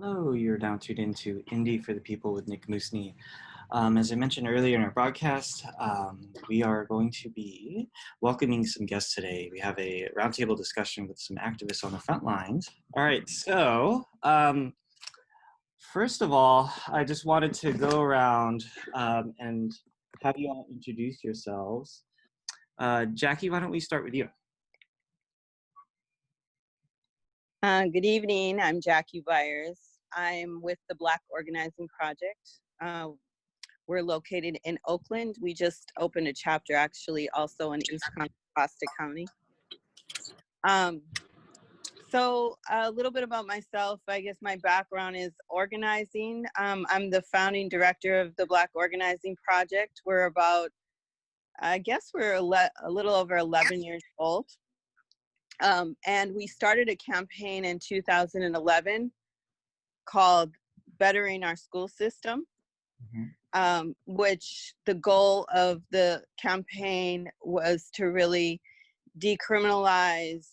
Hello, you're now tuned into Indie for the People with Nick Moosney. As I mentioned earlier in our broadcast, we are going to be welcoming some guests today. We have a roundtable discussion with some activists on the front lines. All right, so first of all, I just wanted to go around and have you all introduce yourselves. Jackie, why don't we start with you? Good evening, I'm Jackie Byers. I'm with the Black Organizing Project. We're located in Oakland. We just opened a chapter actually also in East Contra Costa County. So a little bit about myself. I guess my background is organizing. I'm the founding director of the Black Organizing Project. We're about, I guess we're a little over 11 years old. And we started a campaign in 2011 called Bettering Our School System, which the goal of the campaign was to really decriminalize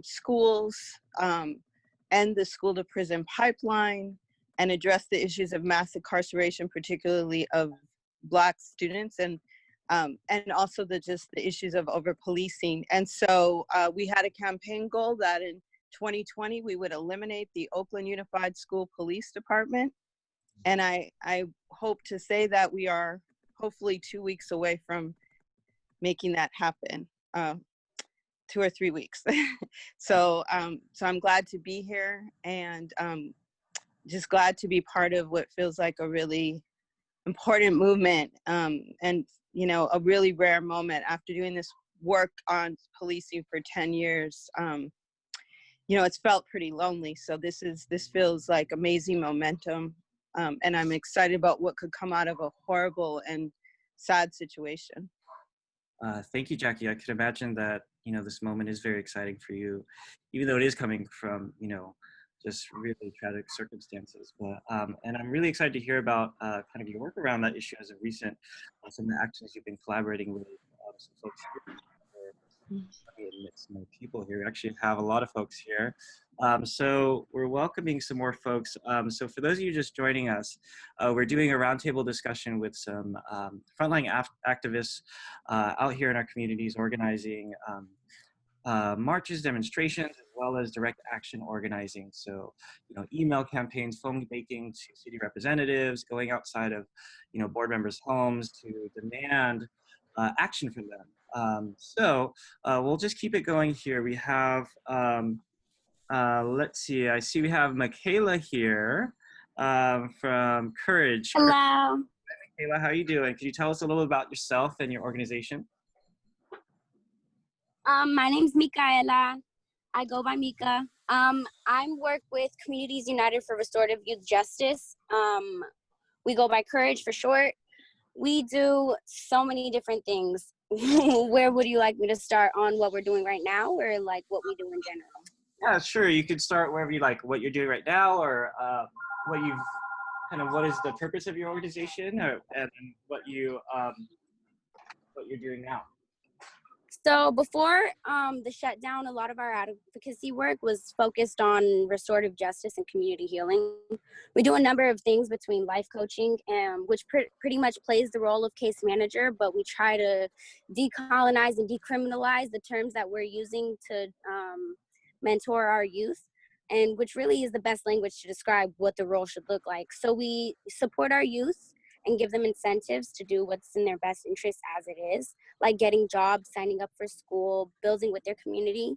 schools, end the school to prison pipeline, and address the issues of mass incarceration, particularly of Black students, and also the issues of over-policing. And so we had a campaign goal that in 2020 we would eliminate the Oakland Unified School Police Department. And I hope to say that we are hopefully 2 weeks away from making that happen, 2 or 3 weeks. So I'm glad to be here, and just glad to be part of what feels like a really important movement, and you know, a really rare moment after doing this work on policing for 10 years. You know, it's felt pretty lonely. So this feels like amazing momentum. And I'm excited about what could come out of a horrible and sad situation. Thank you, Jackie. I could imagine that, you know, this moment is very exciting for you, even though it is coming from, you know, just really tragic circumstances. But and I'm really excited to hear about kind of your work around that issue as of recent, some of the actions you've been collaborating with some folks here. Let me admit some more people here. We actually have a lot of folks here. So we're welcoming some more folks. So for those of you just joining us, we're doing a roundtable discussion with some frontline activists out here in our communities, organizing marches, demonstrations, as well as direct action organizing. So, you know, email campaigns, phone making to city representatives, going outside of, you know, board members' homes to demand action from them. So we'll just keep it going here. We have, let's see, I see we have Michaela here from CURYJ. Hello. Hi, Michaela, how are you doing? Could you tell us a little about yourself and your organization? My name's Micaela. I go by Mika. I work with Communities United for Restorative Youth Justice. We go by CURYJ for short. We do so many different things. Where would you like me to start, on what we're doing right now, or like what we do in general? Yeah, sure. You could start wherever you like, what you're doing right now, or what is the purpose of your organization, and what you're doing now. So before the shutdown, a lot of our advocacy work was focused on restorative justice and community healing. We do a number of things between life coaching, which pretty much plays the role of case manager, but we try to decolonize and decriminalize the terms that we're using to mentor our youth, and which really is the best language to describe what the role should look like. So we support our youth and give them incentives to do what's in their best interest as it is, like getting jobs, signing up for school, building with their community.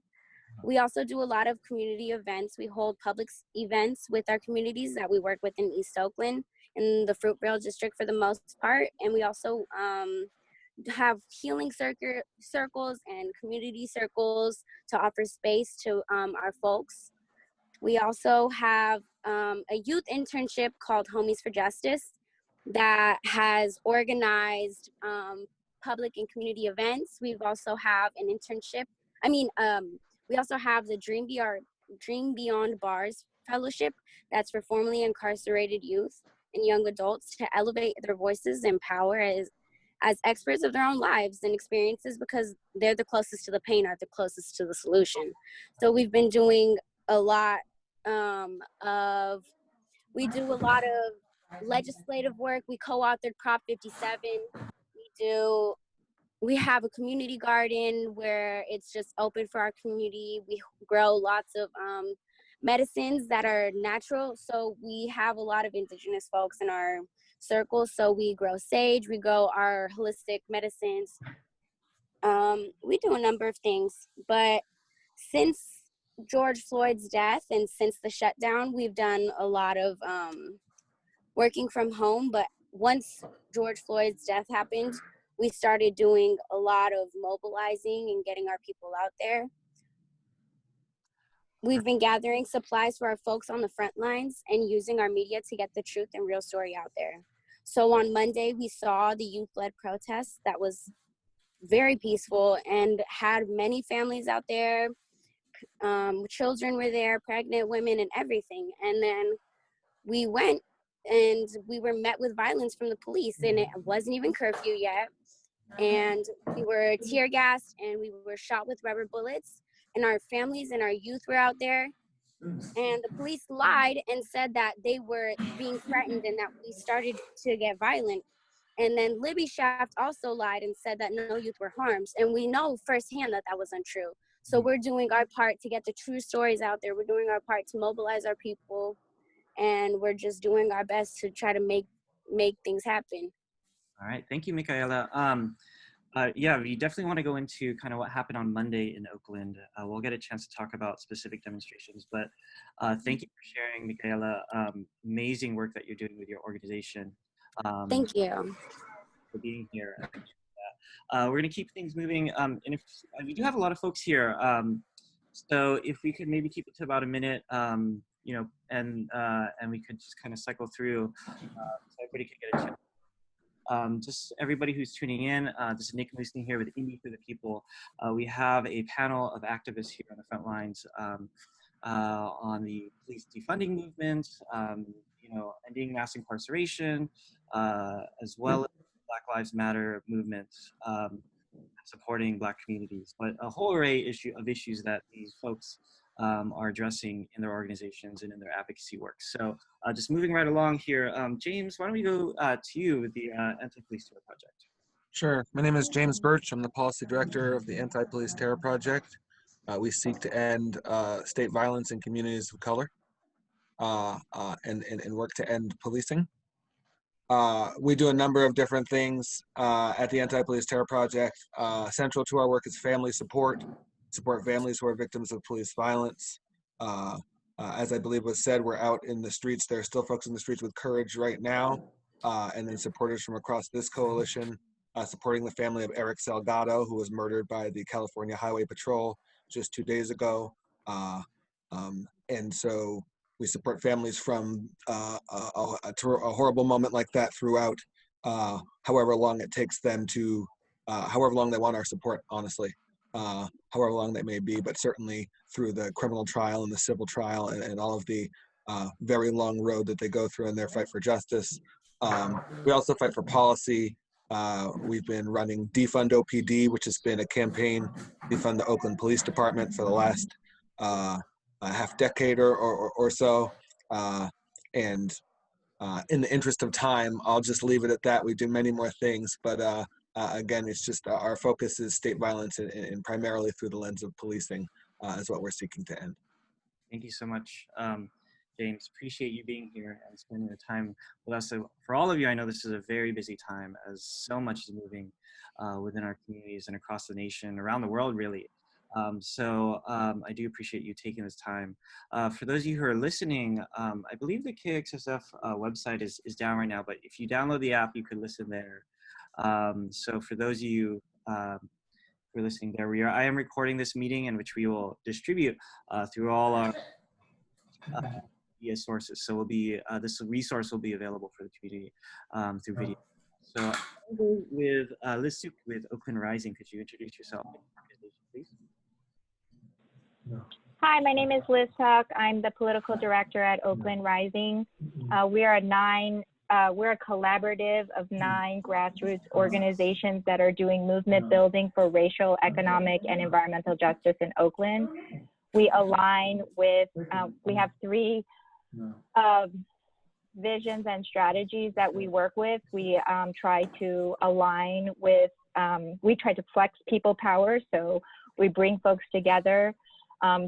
We also do a lot of community events. We hold public events with our communities that we work with in East Oakland, in the Fruitvale district for the most part. And we also have healing circles and community circles to offer space to our folks. We also have a youth internship called Homies for Justice that has organized public and community events. We've also have an internship. We also have the Dream Beyond Bars Fellowship that's for formerly incarcerated youth and young adults to elevate their voices and power as experts of their own lives and experiences, because they're the closest to the pain, are the closest to the solution. So we've been doing a lot of We do a lot of legislative work. We co-authored Prop 57. We have a community garden where it's just open for our community. We grow lots of medicines that are natural. So we have a lot of indigenous folks in our circles. So we grow sage, we grow our holistic medicines. We do a number of things, but since George Floyd's death and since the shutdown, we've done a lot of working from home. But once George Floyd's death happened, we started doing a lot of mobilizing and getting our people out there. We've been gathering supplies for our folks on the front lines and using our media to get the truth and real story out there. So on Monday, we saw the youth-led protest that was very peaceful and had many families out there. Children were there, pregnant women and everything. And then we went and we were met with violence from the police, and it wasn't even curfew yet. And we were tear gassed and we were shot with rubber bullets, and our families and our youth were out there. And the police lied and said that they were being threatened and that we started to get violent. And then Libby Shaft also lied and said that no youth were harmed. And we know firsthand that that was untrue. So we're doing our part to get the true stories out there. We're doing our part to mobilize our people. And we're just doing our best to try to make things happen. All right, thank you, Michaela. Yeah, we definitely want to go into kind of what happened on Monday in Oakland. We'll get a chance to talk about specific demonstrations, but thank you for sharing, Michaela. Amazing work that you're doing with your organization. Thank you. For being here. We're going to keep things moving. And if we do have a lot of folks here, so if we could maybe keep it to about a minute, you know, and we could just kind of cycle through so everybody can get a chance. Just everybody who's tuning in, this is Nick Moosney here with Indie for the People. We have a panel of activists here on the front lines on the police defunding movement, you know, ending mass incarceration, as well as Black Lives Matter movement, supporting Black communities, but a whole array of issues that these folks are addressing in their organizations and in their advocacy work. So just moving right along here, James, why don't we go to you with the Anti-Police Terror Project? Sure. My name is James Birch. I'm the Policy Director of the Anti-Police Terror Project. We seek to end state violence in communities of color and work to end policing. We do a number of different things at the Anti-Police Terror Project. Central to our work is family support families who are victims of police violence. As I believe was said, we're out in the streets. There are still folks in the streets with CURYJ right now, and then supporters from across this coalition, supporting the family of Eric Salgado, who was murdered by the California Highway Patrol just 2 days ago. And so we support families from a horrible moment like that throughout, however long it takes them to, however long they want our support, honestly. However long that may be, but certainly through the criminal trial and the civil trial and all of the very long road that they go through in their fight for justice. We also fight for policy. We've been running Defund OPD, which has been a campaign, defund the Oakland Police Department for the last half decade or so. And in the interest of time, I'll just leave it at that. We do many more things, but again, it's just our focus is state violence and primarily through the lens of policing is what we're seeking to end. Thank you so much, James. Appreciate you being here and spending the time with us. So for all of you, I know this is a very busy time as so much is moving within our communities and across the nation, around the world, really. So I do appreciate you taking this time. For those of you who are listening, I believe the KXSF website is down right now, but if you download the app, you can listen there. So for those of you who are listening there, I am recording this meeting in which we will distribute through all our media sources. So this resource will be available for the community through video. So with Liz Suk with Oakland Rising, could you introduce yourself, please? Hi, my name is Liz Tuck. I'm the political director at Oakland Rising. We're a collaborative of 9 grassroots organizations that are doing movement building for racial, economic, and environmental justice in Oakland. We align with, we have 3 visions and strategies that we work with, we try to align with, we try to flex people power. So we bring folks together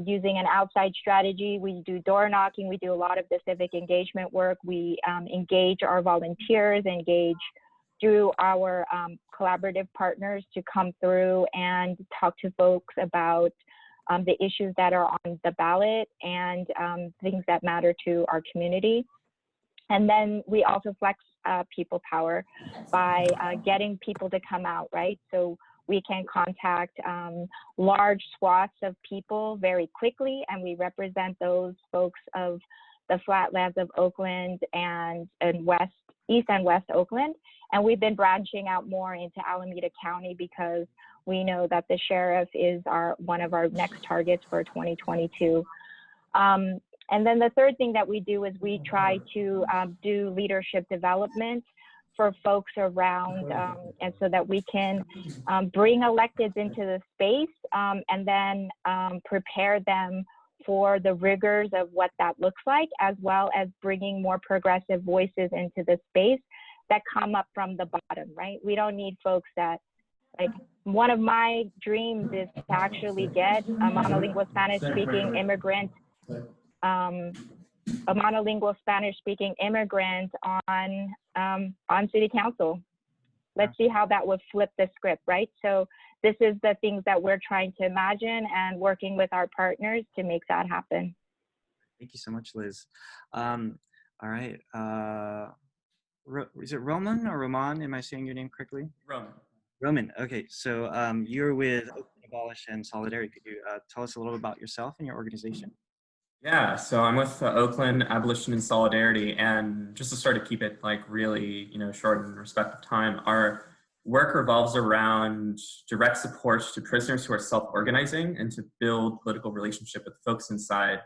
using an outside strategy. We do door knocking. We do a lot of the civic engagement work. We engage our volunteers, engage through our collaborative partners to come through and talk to folks about the issues that are on the ballot and things that matter to our community. And then we also flex people power by getting people to come out, right? So we can contact large swaths of people very quickly, and we represent those folks of the flatlands of Oakland and East and West Oakland. And we've been branching out more into Alameda County because we know that the sheriff is one of our next targets for 2022. And then the third thing that we do is we try to do leadership development for folks around, and so that we can bring electeds into the space and then prepare them for the rigors of what that looks like, as well as bringing more progressive voices into the space that come up from the bottom, right? We don't need folks that, like, one of my dreams is to actually get a monolingual Spanish-speaking immigrant, on city council. Let's see how that would flip the script, right? So this is the things that we're trying to imagine and working with our partners to make that happen. Thank you so much, Liz. All right. Is it Roman or Roman? Am I saying your name correctly? Roman. Okay. So you're with Oakland Abolition and Solidarity. Could you tell us a little about yourself and your organization? Yeah, so I'm with Oakland Abolition and Solidarity, and just to sort of keep it like really, short and respect of time, our work revolves around direct support to prisoners who are self-organizing and to build political relationship with folks inside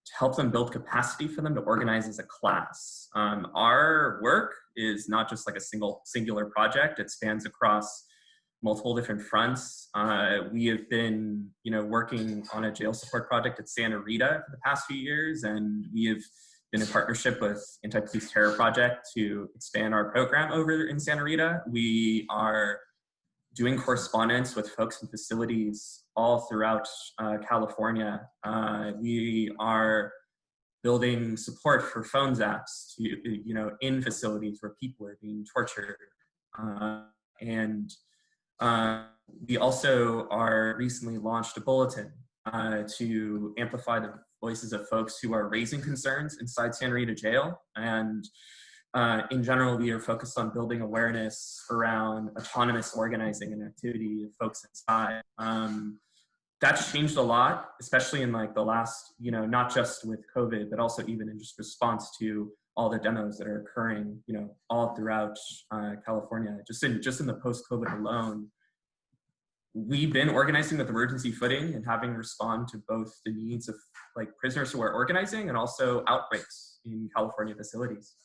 to help them build capacity for them to organize as a class. Our work is not just like a singular project. It spans across multiple different fronts. We have been, working on a jail support project at Santa Rita for the past few years, and we have been in partnership with Anti-Police Terror Project to expand our program over in Santa Rita. We are doing correspondence with folks in facilities all throughout California. We are building support for phone apps to, in facilities where people are being tortured. We also are recently launched a bulletin to amplify the voices of folks who are raising concerns inside Santa Rita Jail. And in general, we are focused on building awareness around autonomous organizing and activity of folks inside. That's changed a lot, especially in like the last, not just with COVID, but also even in just response to all the demos that are occurring, all throughout California. Just in the post-COVID alone, we've been organizing with emergency footing and having to respond to both the needs of like prisoners who are organizing and also outbreaks in California facilities.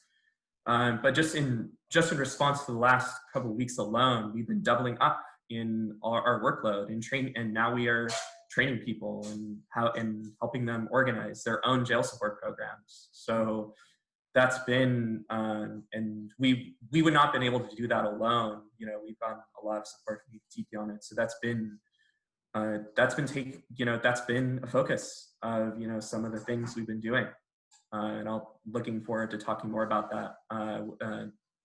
But just in response to the last couple of weeks alone, we've been doubling up in our workload and now we are training people and helping them organize their own jail support programs. So that's been, and we would not been able to do that alone. We've gotten a lot of support from IFTP on it. So that's been a focus of, some of the things we've been doing. And I'm looking forward to talking more about that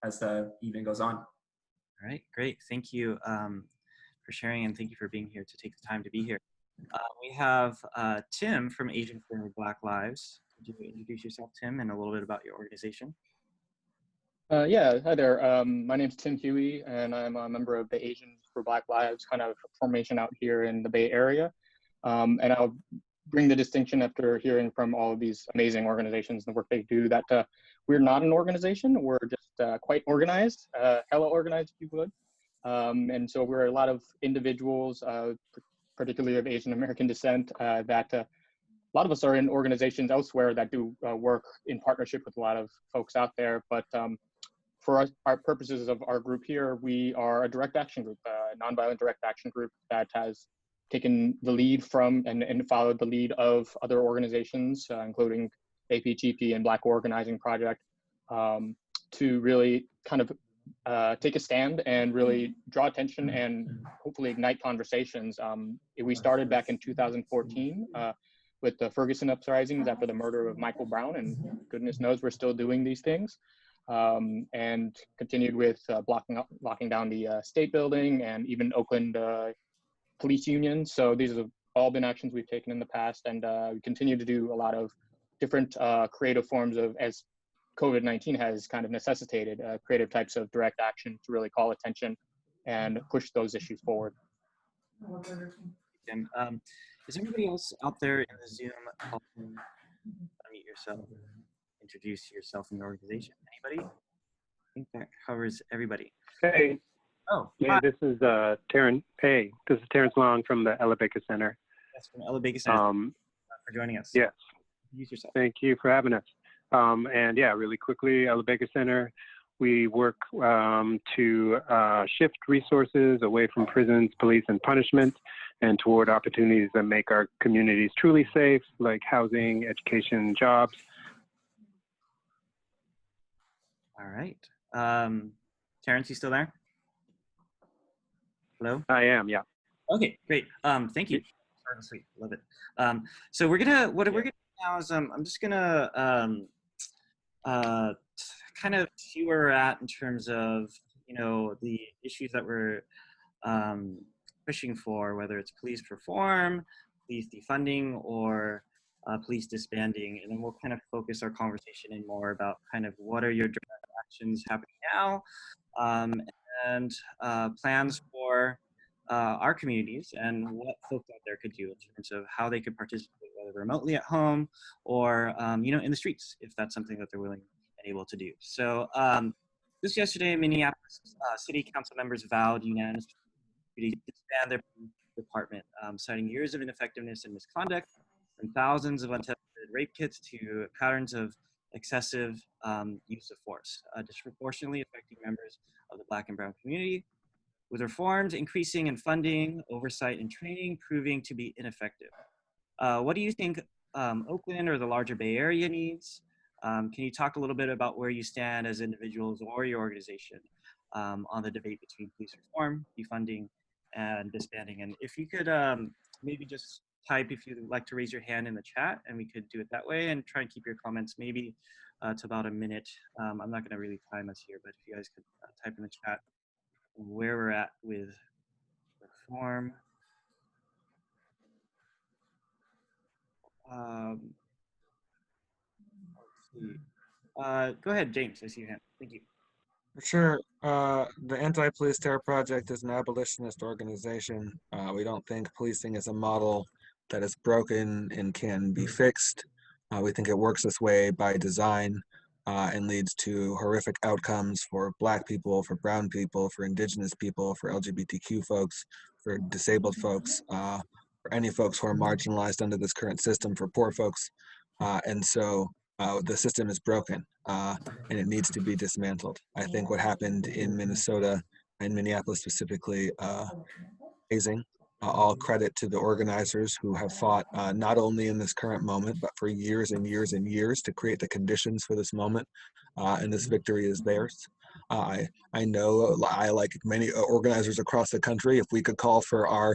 as the evening goes on. All right, great. Thank you for sharing, and thank you for being here to take the time to be here. We have Tim from Asian for Black Lives. Could you introduce yourself, Tim, and a little bit about your organization? Yeah, hi there. My name's Tim Huey, and I'm a member of the Asian for Black Lives kind of formation out here in the Bay Area. And I'll bring the distinction after hearing from all of these amazing organizations and the work they do that we're not an organization. We're just quite organized, hella organized, if you would. And so we're a lot of individuals, particularly of Asian American descent, that a lot of us are in organizations elsewhere that do work in partnership with a lot of folks out there. But for our purposes of our group here, we are a direct action group, a nonviolent direct action group that has taken the lead from and followed the lead of other organizations, including APTP and Black Organizing Project, to really kind of take a stand and really draw attention and hopefully ignite conversations. We started back in 2014 with the Ferguson uprisings after the murder of Michael Brown, and goodness knows we're still doing these things. And continued with locking down the state building and even Oakland police union. So these have all been actions we've taken in the past, and we continue to do a lot of different creative forms of, as COVID-19 has kind of necessitated, creative types of direct action to really call attention and push those issues forward. Tim, is anybody else out there in the Zoom? Unmute yourself, introduce yourself and your organization. Anybody? I think that covers everybody. Hey. Oh, yeah, hi. this is Terrence. Hey, this is Terrence Long from the Ella Baker Center. That's from Ella Baker Center. For joining us. Yes. Introduce yourself. Thank you for having us. And yeah, really quickly, Ella Baker Center, we work to shift resources away from prisons, police, and punishment, and toward opportunities that make our communities truly safe, like housing, education, jobs. All right. Terrence, you still there? Hello? I am, yeah. Okay, great. Thank you. Short and sweet, love it. So we're gonna, we're gonna do now is I'm just gonna kind of see where we're at in terms of, you know, the issues that we're pushing for, whether it's police reform, police defunding, or police disbanding, and then we'll kind of focus our conversation in more about kind of what are your direct actions happening now, and plans for our communities and what folks out there could do in terms of how they could participate, whether remotely at home or you know, in the streets, if that's something that they're willing and able to do. So just yesterday, Minneapolis City Council members vowed unanimously to disband their police department, citing years of ineffectiveness and misconduct, from thousands of untested rape kits to patterns of excessive use of force, disproportionately affecting members of the Black and Brown community, with reforms increasing in funding, oversight, and training proving to be ineffective. What do you think Oakland or the larger Bay Area needs? Can you talk a little bit about where you stand as individuals or your organization on the debate between police reform, defunding, and disbanding? And if you could maybe just type if you'd like to raise your hand in the chat, and we could do it that way, and try and keep your comments maybe to about a minute. I'm not going to really time us here, but if you guys could type in the chat where we're at with reform. Let's see. Go ahead, James. I see your hand. Thank you. For sure. The Anti-Police Terror Project is an abolitionist organization. We don't think policing is a model that is broken and can be fixed. We think it works this way by design and leads to horrific outcomes for Black people, for brown people, for indigenous people, for LGBTQ folks, for disabled folks, for any folks who are marginalized under this current system, for poor folks. And so the system is broken and it needs to be dismantled. I think what happened in Minnesota and Minneapolis specifically, amazing. All credit to the organizers who have fought not only in this current moment, but for years and years and years to create the conditions for this moment. And this victory is theirs. I know, like many organizers across the country, if we could call for our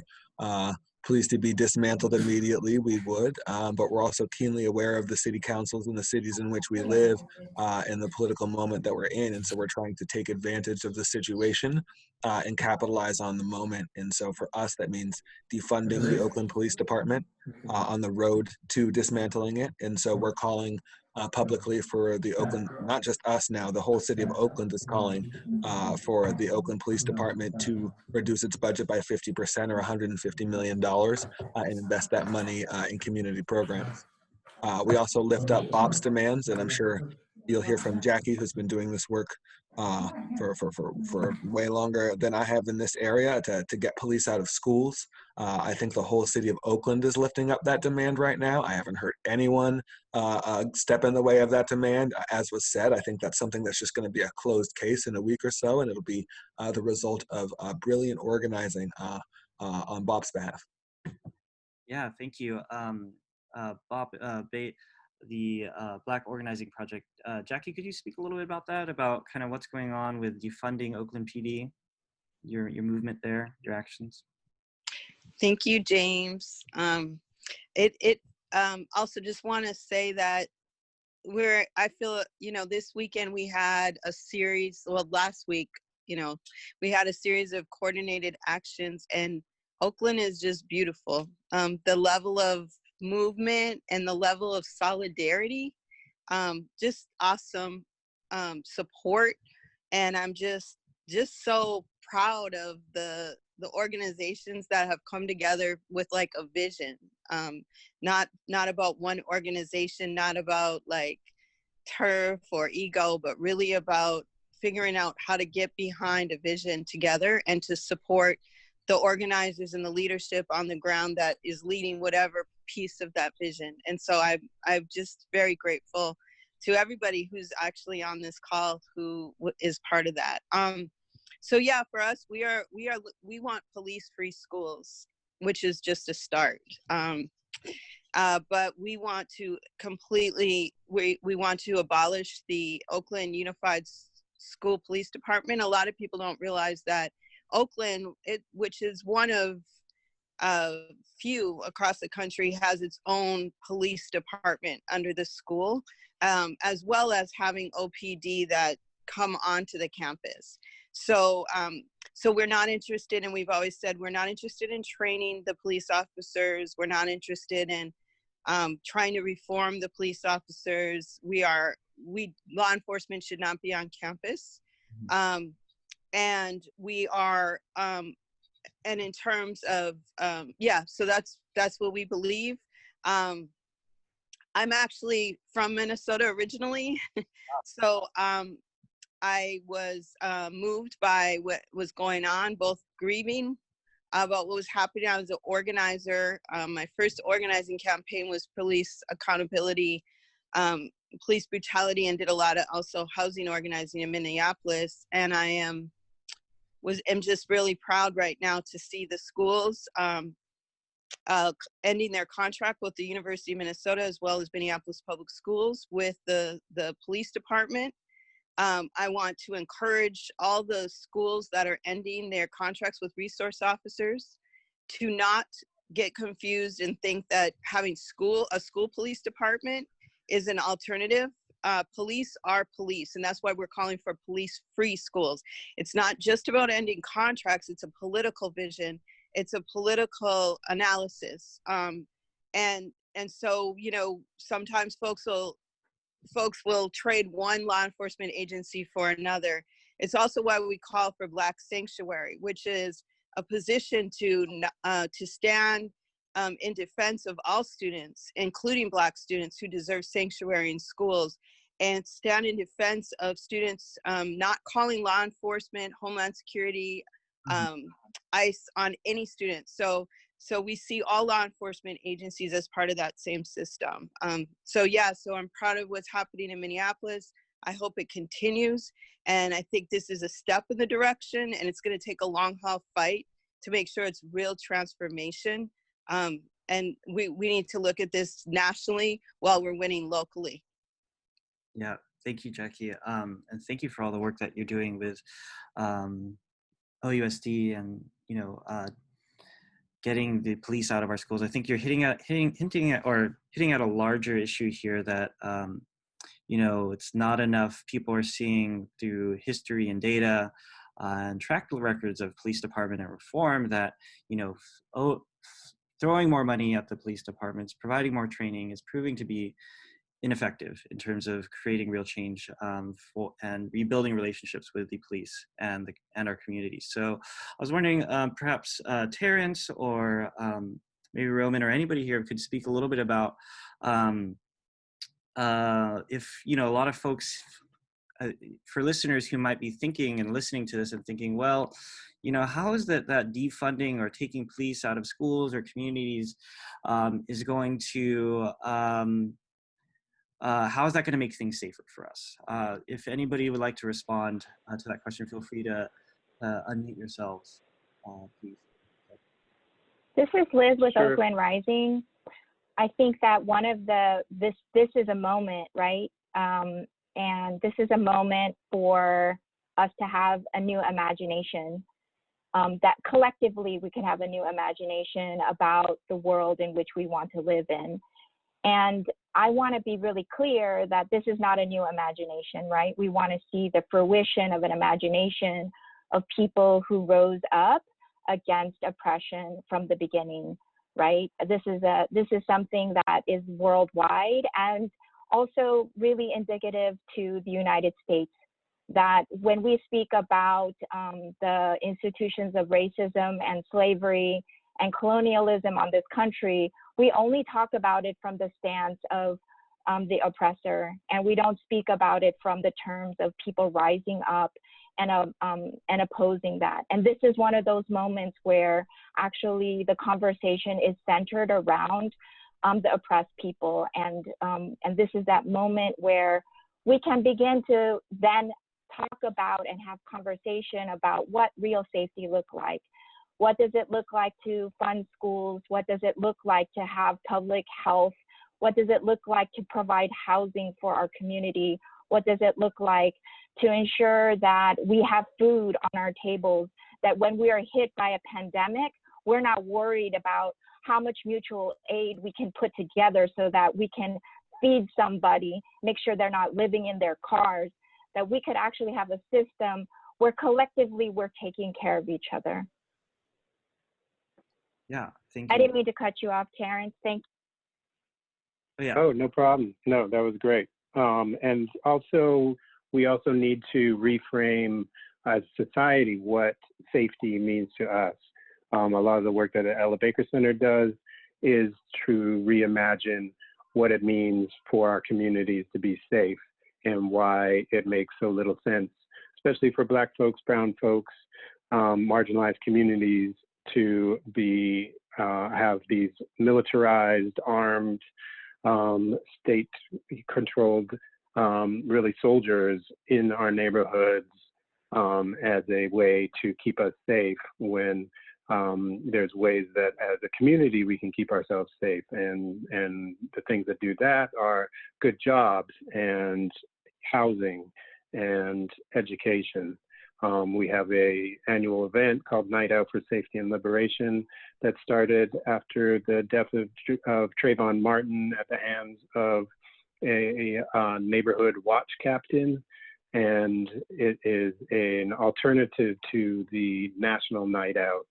police to be dismantled immediately, we would, but we're also keenly aware of the city councils and the cities in which we live and the political moment that we're in, and so we're trying to take advantage of the situation and capitalize on the moment. And so for us, that means defunding the Oakland Police Department on the road to dismantling it. And so we're calling publicly for the Oakland, not just us now, the whole city of Oakland is calling for the Oakland Police Department to reduce its budget by 50% or $150 million and invest that money in community programs. We also lift up BOP's demands, and I'm sure you'll hear from Jackie, who's been doing this work for way longer than I have in this area to get police out of schools. I think the whole city of Oakland is lifting up that demand right now. I haven't heard anyone step in the way of that demand. As was said, I think that's something that's just going to be a closed case in a week or so, and it'll be the result of brilliant organizing on BOP's behalf. Yeah, thank you. Bob, the Black Organizing Project. Jackie, could you speak a little bit about that, about kind of what's going on with defunding Oakland PD, your movement there, your actions? Thank you, James. Also just want to say that I feel, this weekend we had a series, well, last week, we had a series of coordinated actions, and Oakland is just beautiful. The level of movement and the level of solidarity, just awesome support. And I'm just so proud of the organizations that have come together with like a vision, not about one organization, not about like turf or ego, but really about figuring out how to get behind a vision together and to support the organizers and the leadership on the ground that is leading whatever piece of that vision. And so I'm just very grateful to everybody who's actually on this call who is part of that. So yeah, for us, we want police-free schools, which is just a start. But we want to we want to abolish the Oakland Unified School Police Department. A lot of people don't realize that Oakland, which is one of few across the country, has its own police department under the school, as well as having OPD that come onto the campus. So we're not interested, and we've always said we're not interested in training the police officers. We're not interested in trying to reform the police officers. Law enforcement should not be on campus. And we are, and in terms of, so that's what we believe. I'm actually from Minnesota originally. So I was moved by what was going on, both grieving about what was happening. I was an organizer. My first organizing campaign was police accountability, police brutality, and did a lot of also housing organizing in Minneapolis. And I am just really proud right now to see the schools ending their contract with the University of Minnesota as well as Minneapolis Public Schools with the police department. I want to encourage all the schools that are ending their contracts with resource officers to not get confused and think that having a school police department is an alternative. Police are police, and that's why we're calling for police-free schools. It's not just about ending contracts, it's a political vision, it's a political analysis. And so, sometimes folks will trade one law enforcement agency for another. It's also why we call for Black Sanctuary, which is a position to stand in defense of all students, including Black students who deserve sanctuary in schools, and stand in defense of students not calling law enforcement, Homeland Security, ICE on any student. So we see all law enforcement agencies as part of that same system. So I'm proud of what's happening in Minneapolis. I hope it continues. And I think this is a step in the direction, and it's going to take a long haul fight to make sure it's real transformation. And we need to look at this nationally while we're winning locally. Yeah, thank you, Jackie. And thank you for all the work that you're doing with OUSD and, getting the police out of our schools. I think you're hinting at a larger issue here that, it's not enough people are seeing through history and data and track records of police department and reform that, throwing more money at the police departments, providing more training is proving to be ineffective in terms of creating real change and rebuilding relationships with the police and our communities. So I was wondering, perhaps Terrence or maybe Roman or anybody here could speak a little bit about if, a lot of folks, for listeners who might be thinking and listening to this and thinking, well, how is that defunding or taking police out of schools or communities is going to, how is that going to make things safer for us? If anybody would like to respond to that question, feel free to unmute yourselves, please. This is Liz with Sure. Oakland Rising. I think that one of this is a moment, right? And this is a moment for us to have a new imagination, that collectively we can have a new imagination about the world in which we want to live in. And I want to be really clear that this is not a new imagination, right? We want to see the fruition of an imagination of people who rose up against oppression from the beginning, right? This is something that is worldwide and also really indicative to the United States, that when we speak about the institutions of racism and slavery and colonialism on this country, we only talk about it from the stance of the oppressor, and we don't speak about it from the terms of people rising up and opposing that. And this is one of those moments where actually the conversation is centered around the oppressed people, and this is that moment where we can begin to then talk about and have conversation about what real safety looks like. What does it look like to fund schools? What does it look like to have public health? What does it look like to provide housing for our community? What does it look like to ensure that we have food on our tables, that when we are hit by a pandemic, we're not worried about how much mutual aid we can put together so that we can feed somebody, make sure they're not living in their cars, that we could actually have a system where collectively we're taking care of each other. Yeah, thank you. I didn't mean to cut you off, Terrence. Thank you. Oh, yeah. Oh, no problem. No, that was great. And also, we also need to reframe as society what safety means to us. A lot of the work that the Ella Baker Center does is to reimagine what it means for our communities to be safe and why it makes so little sense, especially for Black folks, brown folks, marginalized communities, to be have these militarized, armed, state-controlled, really soldiers in our neighborhoods as a way to keep us safe, when there's ways that as a community we can keep ourselves safe. And the things that do that are good jobs and housing and education. We have an annual event called Night Out for Safety and Liberation that started after the death of Trayvon Martin at the hands of a neighborhood watch captain. And it is an alternative to the National Night Out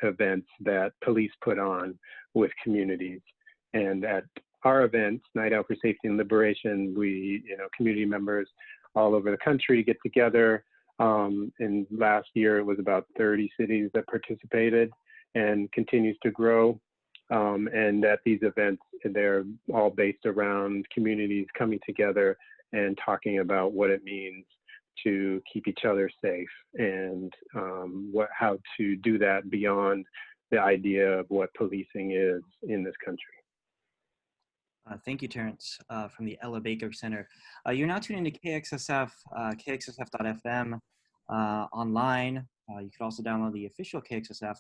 events that police put on with communities. And at our events, Night Out for Safety and Liberation, we, community members all over the country get together. And last year it was about 30 cities that participated, and continues to grow. And at these events, they're all based around communities coming together and talking about what it means to keep each other safe, and how to do that beyond the idea of what policing is in this country. Thank you, Terrence, from the Ella Baker Center. You're now tuned into KXSF, KXSF.FM online. You can also download the official KXSF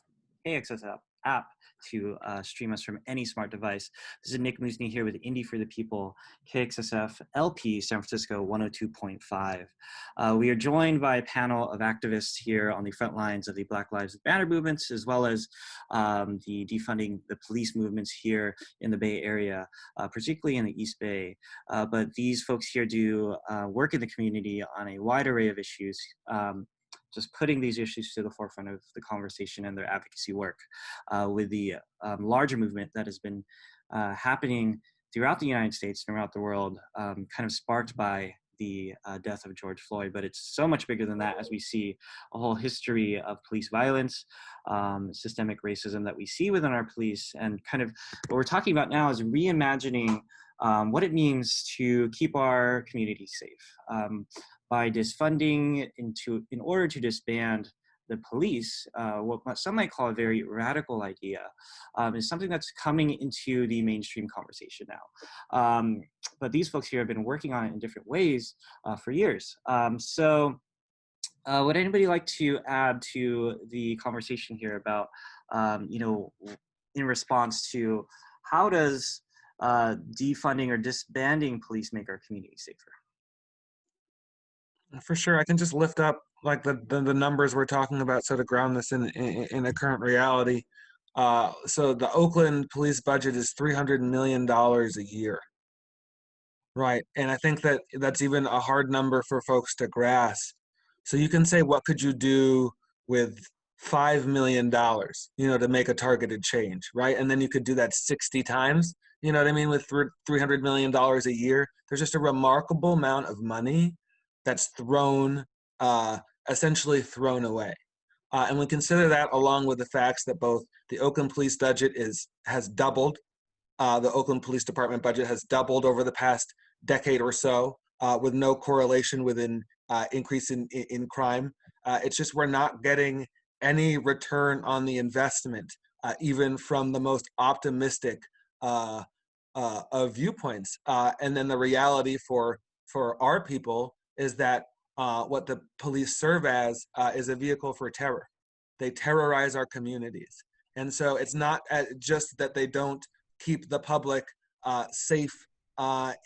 app to stream us from any smart device. This is Nick Musney here with Indie for the People, KXSF LP San Francisco 102.5. We are joined by a panel of activists here on the front lines of the Black Lives Matter movements, as well as the defunding the police movements here in the Bay Area, particularly in the East Bay. But these folks here do work in the community on a wide array of issues, just putting these issues to the forefront of the conversation and their advocacy work with the larger movement that has been happening throughout the United States and around the world, kind of sparked by the death of George Floyd. But it's so much bigger than that, as we see a whole history of police violence, systemic racism that we see within our police. And kind of what we're talking about now is reimagining what it means to keep our communities safe. By defunding in order to disband the police, what some might call a very radical idea, is something that's coming into the mainstream conversation now. But these folks here have been working on it in different ways for years. So would anybody like to add to the conversation here about, in response to how does defunding or disbanding police make our community safer? For sure, I can just lift up like the numbers we're talking about, so to ground this in a current reality. So the Oakland police budget is $300 million a year, right? And I think that that's even a hard number for folks to grasp. So you can say, what could you do with $5 million, to make a targeted change, right? And then you could do that 60 times, you know what I mean, with $300 million a year. There's just a remarkable amount of money that's essentially thrown away. And we consider that along with the facts that both the Oakland police budget has doubled. The Oakland Police Department budget has doubled over the past decade or so, with no correlation with an increase in crime. It's just we're not getting any return on the investment, even from the most optimistic of viewpoints. And then the reality for our people is that what the police serve as is a vehicle for terror. They terrorize our communities. And so it's not just that they don't keep the public safe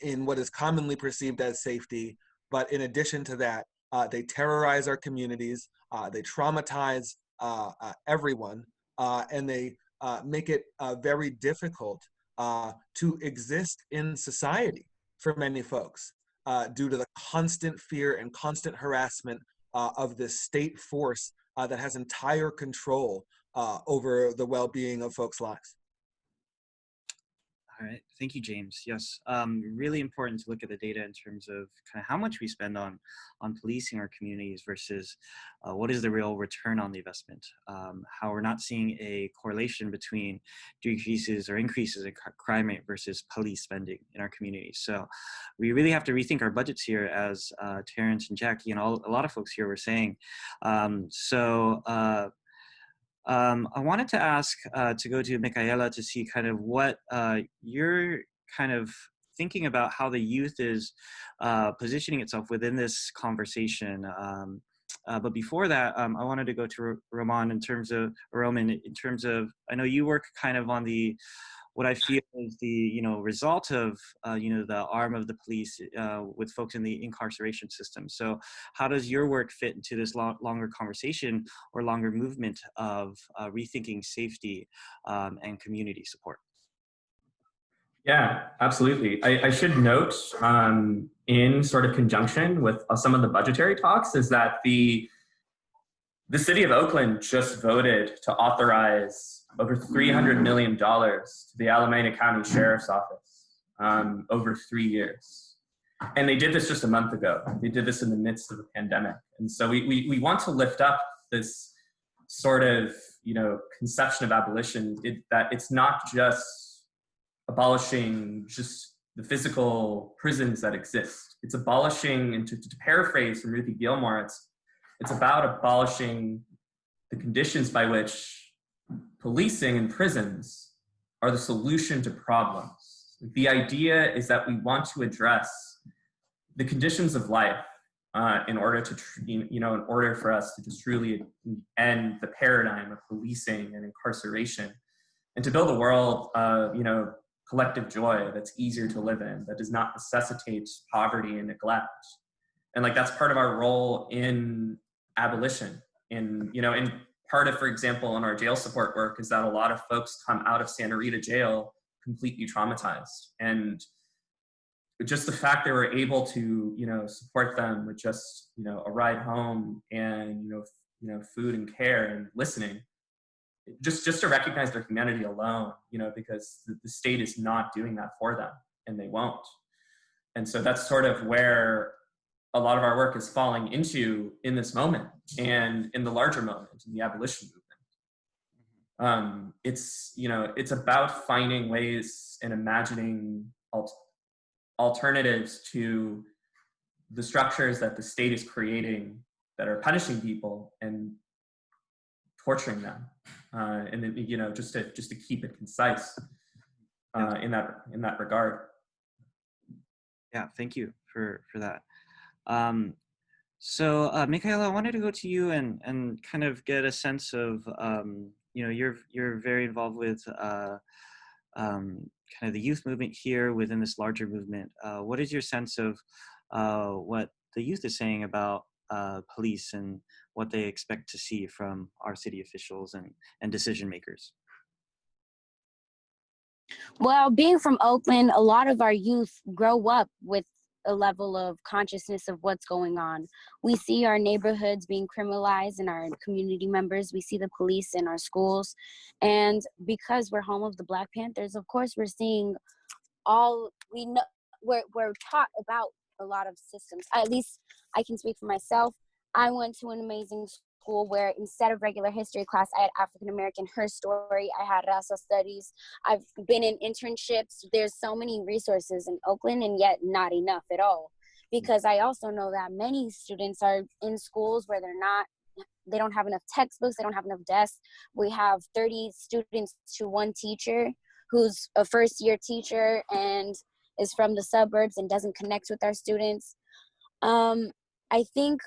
in what is commonly perceived as safety, but in addition to that, they terrorize our communities, they traumatize everyone, and they make it very difficult to exist in society for many folks, due to the constant fear and constant harassment of this state force that has entire control over the well-being of folks' lives. All right, thank you, James. Yes, really important to look at the data in terms of kind of how much we spend on policing our communities versus what is the real return on the investment. How we're not seeing a correlation between decreases or increases in crime rate versus police spending in our communities. So we really have to rethink our budgets here, as Terrence and Jackie and a lot of folks here were saying. I wanted to ask, to go to Micaela to see kind of what you're kind of thinking about how the youth is positioning itself within this conversation. But before that, I wanted to go to Roman in terms of, I know you work kind of on what I feel is the result of the arm of the police with folks in the incarceration system. So how does your work fit into this longer conversation or longer movement of rethinking safety and community support? Yeah, absolutely. I should note, in sort of conjunction with some of the budgetary talks, is that the city of Oakland just voted to authorize over $300 million to the Alameda County Sheriff's Office over 3 years. And they did this just a month ago. They did this in the midst of a pandemic. And so we want to lift up this sort of, conception of abolition, that it's not just abolishing just the physical prisons that exist. It's abolishing, and to paraphrase from Ruthie Gilmore, it's about abolishing the conditions by which policing and prisons are the solution to problems. The idea is that we want to address the conditions of life in order for us to just truly end the paradigm of policing and incarceration, and to build a world of, collective joy that's easier to live in, that does not necessitate poverty and neglect. And that's part of our role in abolition. In part of, for example, in our jail support work, is that a lot of folks come out of Santa Rita jail completely traumatized. And just the fact that we're able to, support them with just, a ride home and, food and care and listening, just to recognize their humanity alone, because the state is not doing that for them, and they won't. And so that's sort of where a lot of our work is falling into in this moment and in the larger moment, in the abolition movement. It's about finding ways and imagining alternatives to the structures that the state is creating that are punishing people and torturing them, and then, just to keep it concise in that regard. Yeah, thank you for that. So Micaela, I wanted to go to you and kind of get a sense of, you're very involved with kind of the youth movement here within this larger movement. What is your sense of what the youth is saying about police and what they expect to see from our city officials and decision makers? Well, being from Oakland, a lot of our youth grow up with a level of consciousness of what's going on. We see our neighborhoods being criminalized and our community members. We see the police in our schools. And because we're home of the Black Panthers, of course, we're seeing we know, we're taught about a lot of systems. At least I can speak for myself. I went to an amazing school where instead of regular history class, I had African American her story, I had racial studies, I've been in internships. There's so many resources in Oakland, and yet not enough at all. Because I also know that many students are in schools where they don't have enough textbooks, they don't have enough desks. We have 30 students to one teacher who's a first-year teacher and is from the suburbs and doesn't connect with our students. I think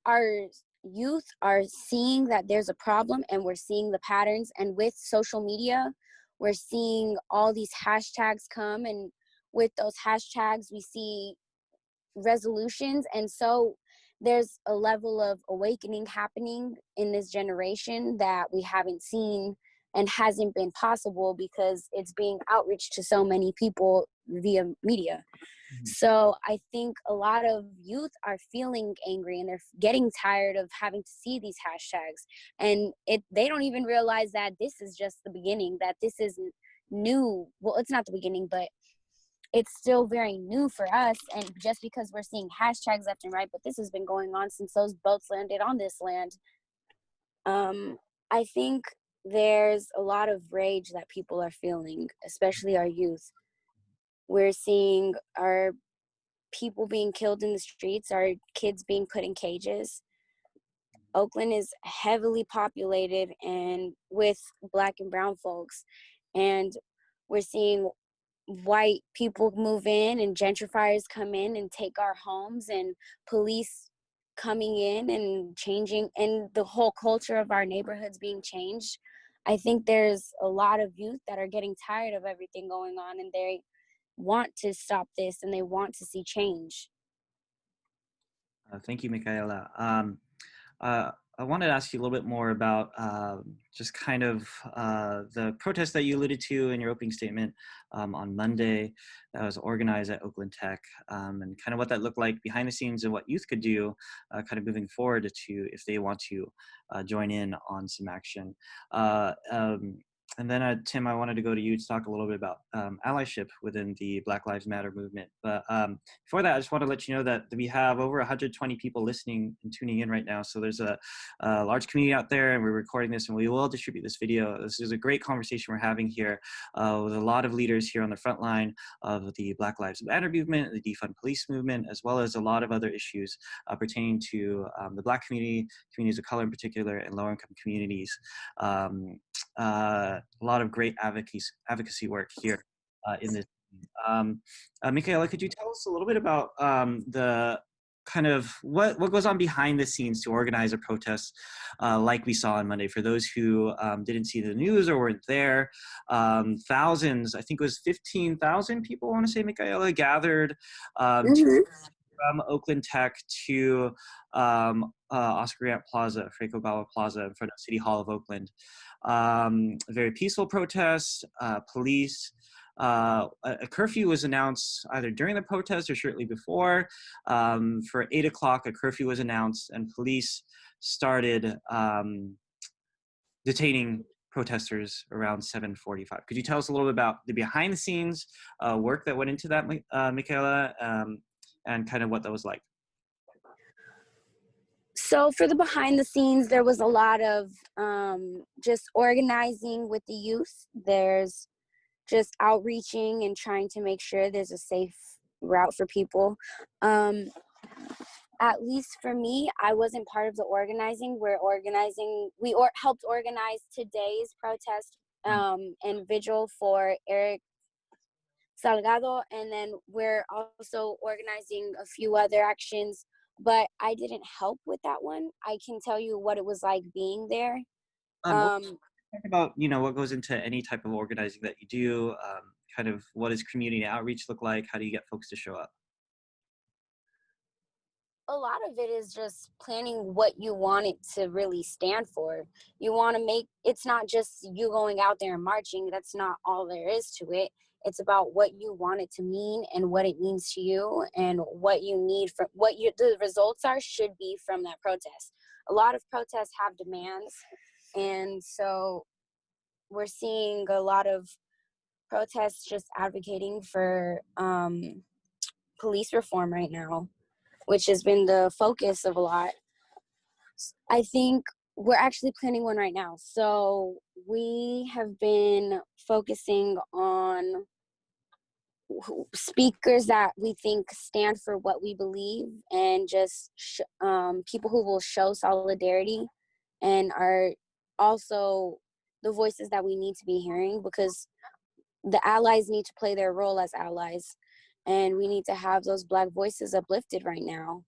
our youth are seeing that there's a problem, and we're seeing the patterns. And with social media, we're seeing all these hashtags come, and with those hashtags, we see resolutions. And so there's a level of awakening happening in this generation that we haven't seen and hasn't been possible because it's being outreached to so many people via media. So I think a lot of youth are feeling angry, and they're getting tired of having to see these hashtags. And they don't even realize that this is just the beginning, that this isn't new. Well, it's not the beginning, but it's still very new for us. And just because we're seeing hashtags left and right, but this has been going on since those boats landed on this land. I think there's a lot of rage that people are feeling, especially our youth. We're seeing our people being killed in the streets, our kids being put in cages. Oakland is heavily populated and with Black and brown folks. And we're seeing white people move in and gentrifiers come in and take our homes, and police coming in and changing, and the whole culture of our neighborhoods being changed. I think there's a lot of youth that are getting tired of everything going on, and they want to stop this and they want to see change. Thank you, Michaela. I wanted to ask you a little bit more about just kind of the protest that you alluded to in your opening statement on Monday that was organized at Oakland Tech, and kind of what that looked like behind the scenes and what youth could do kind of moving forward to, if they want to join in on some action. And then, Tim, I wanted to go to you to talk a little bit about allyship within the Black Lives Matter movement. But before that, I just want to let you know that we have over 120 people listening and tuning in right now. So there's a large community out there, and we're recording this, and we will distribute this video. This is a great conversation we're having here with a lot of leaders here on the front line of the Black Lives Matter movement, the Defund Police movement, as well as a lot of other issues pertaining to the Black community, communities of color in particular, and lower-income communities. A lot of great advocacy work here in this. Michaela, could you tell us a little bit about the kind of what goes on behind the scenes to organize a protest like we saw on Monday? For those who didn't see the news or weren't there, thousands, I think it was 15,000 people, I want to say, Michaela, gathered from Oakland Tech to Oscar Grant Plaza, Franco Gawa Plaza, in front of City Hall of Oakland. A very peaceful protest. Police, a curfew was announced either during the protest or shortly before. For 8 o'clock, a curfew was announced, and police started detaining protesters around 7:45. Could you tell us a little bit about the behind the scenes work that went into that, Michaela, and kind of what that was like? So for the behind the scenes, there was a lot of just organizing with the youth. There's just outreaching and trying to make sure there's a safe route for people. At least for me, I wasn't part of the organizing. We helped organize today's protest and vigil for Eric Salgado, and then we're also organizing a few other actions, but I didn't help with that one. I can tell you what it was like being there. Talk about what goes into any type of organizing that you do, kind of what does community outreach look like? How do you get folks to show up? A lot of it is just planning what you want it to really stand for. You want to make, it's not just you going out there and marching. That's not all there is to it. It's about what you want it to mean and what it means to you and what you need from what the results are should be from that protest. A lot of protests have demands. And so we're seeing a lot of protests just advocating for police reform right now, which has been the focus of a lot. I think we're actually planning one right now. So we have been focusing on speakers that we think stand for what we believe and just people who will show solidarity and are also the voices that we need to be hearing, because the allies need to play their role as allies, and we need to have those Black voices uplifted right now.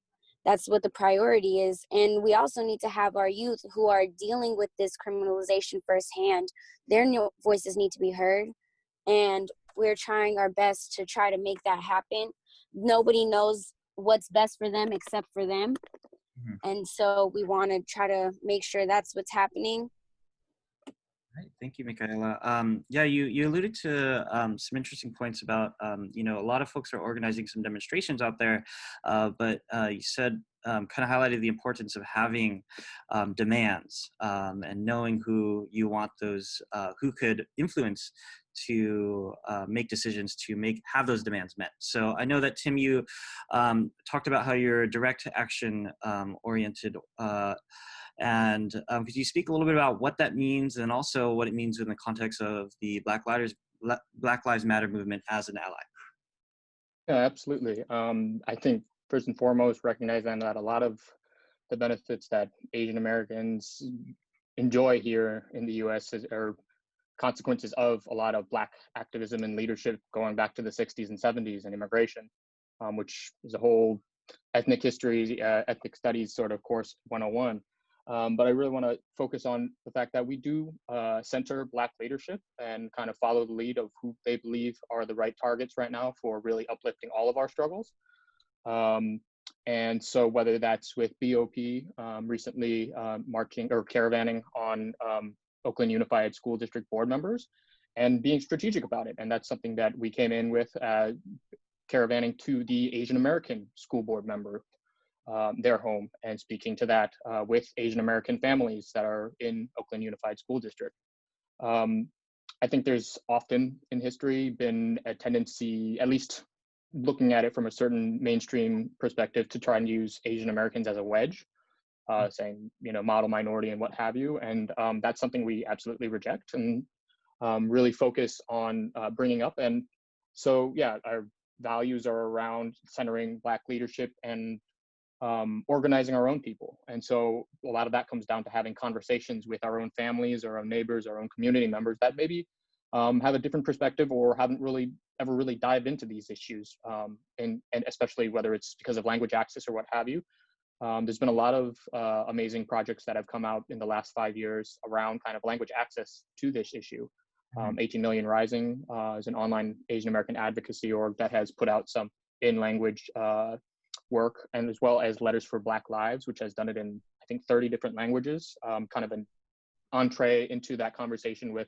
That's what the priority is. And we also need to have our youth who are dealing with this criminalization firsthand. Their voices need to be heard. And we're trying our best to try to make that happen. Nobody knows what's best for them except for them. Mm-hmm. And so we want to try to make sure that's what's happening. Right. Thank you, Michaela. Yeah, you alluded to some interesting points about, a lot of folks are organizing some demonstrations out there, but you said, kind of highlighted the importance of having demands and knowing who you want those, who could influence to make decisions to have those demands met. So I know that, Tim, you talked about how you're direct action oriented. And could you speak a little bit about what that means and also what it means in the context of the Black Lives Matter movement as an ally? Yeah, absolutely. I think first and foremost, recognizing that a lot of the benefits that Asian Americans enjoy here in the U.S. are consequences of a lot of Black activism and leadership going back to the 60s and 70s and immigration, which is a whole ethnic history, ethnic studies sort of course 101. But I really want to focus on the fact that we do center Black leadership and kind of follow the lead of who they believe are the right targets right now for really uplifting all of our struggles. And so whether that's with BOP recently marching or caravanning on Oakland Unified School District board members and being strategic about it. And that's something that we came in with caravanning to the Asian American school board member, their home, and speaking to that with Asian American families that are in Oakland Unified School District. I think there's often in history been a tendency, at least looking at it from a certain mainstream perspective, to try and use Asian Americans as a wedge, saying, model minority and what have you. And that's something we absolutely reject and really focus on bringing up. And so, yeah, our values are around centering Black leadership and organizing our own people. And so a lot of that comes down to having conversations with our own families, our own neighbors, our own community members that maybe have a different perspective or haven't ever really dived into these issues. And especially whether it's because of language access or what have you. There's been a lot of amazing projects that have come out in the last 5 years around kind of language access to this issue. 18 Million Rising is an online Asian American advocacy org that has put out some in-language work, and as well as Letters for Black Lives, which has done it in, I think, 30 different languages, kind of an entree into that conversation with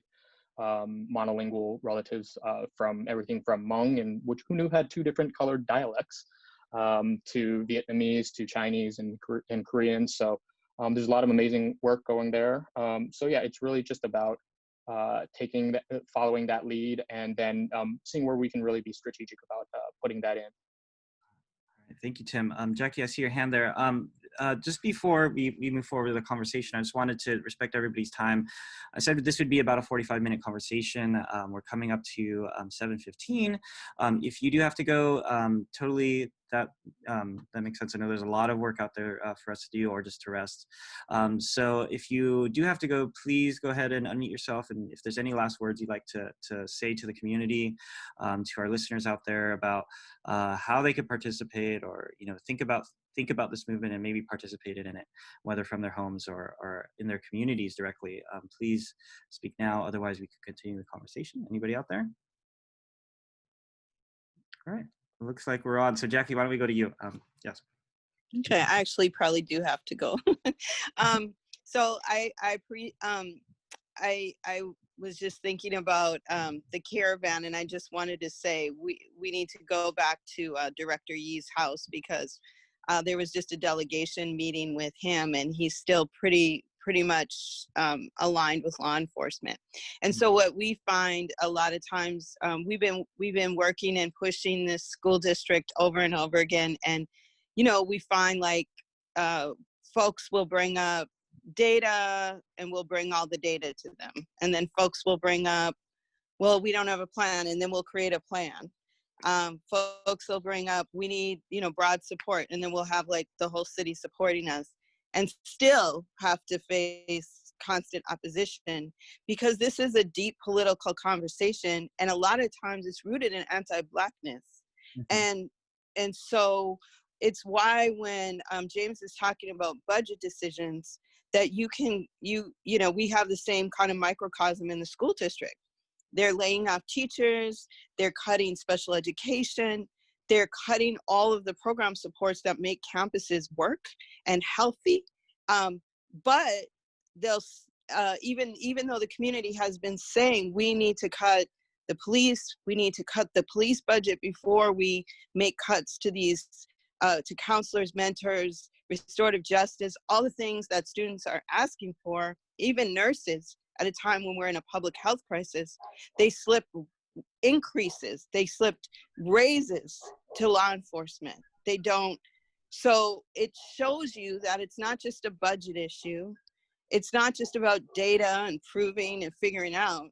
monolingual relatives from everything from Hmong, and who knew had 2 different colored dialects, to Vietnamese, to Chinese, and Korean. So there's a lot of amazing work going there. So yeah, it's really just about following that lead, and then seeing where we can really be strategic about putting that in. Thank you, Tim. Jackie, I see your hand there. Just before we move forward with the conversation, I just wanted to respect everybody's time. I said that this would be about a 45-minute conversation. We're coming up to 7:15. If you do have to go, totally, that makes sense. I know there's a lot of work out there for us to do, or just to rest. So if you do have to go, please go ahead and unmute yourself. And if there's any last words you'd like to say to the community, to our listeners out there about how they could participate, or think about this movement and maybe participated in it, whether from their homes or in their communities directly, please speak now. Otherwise, we could continue the conversation. Anybody out there? All right. It looks like we're on. So Jackie, why don't we go to you? Yes. Okay, I actually probably do have to go. So I was just thinking about the caravan, and I just wanted to say we need to go back to Director Yee's house, because there was just a delegation meeting with him, and he's still pretty much aligned with law enforcement. And so what we find a lot of times, we've been working and pushing this school district over and over again, and we find like folks will bring up data and we'll bring all the data to them. And then folks will bring up, well, we don't have a plan, and then we'll create a plan. Folks will bring up, we need, broad support, and then we'll have like the whole city supporting us, and still have to face constant opposition, because this is a deep political conversation, and a lot of times it's rooted in anti-Blackness. And so it's why when James is talking about budget decisions, that we have the same kind of microcosm in the school district. They're laying off teachers, they're cutting special education, they're cutting all of the program supports that make campuses work and healthy. But they'll, even though the community has been saying we need to cut the police, we need to cut the police budget before we make cuts to these, to counselors, mentors, restorative justice, all the things that students are asking for, even nurses, at a time when we're in a public health crisis, they slipped increases, they slipped raises to law enforcement. They don't. So it shows you that it's not just a budget issue. It's not just about data and proving and figuring out.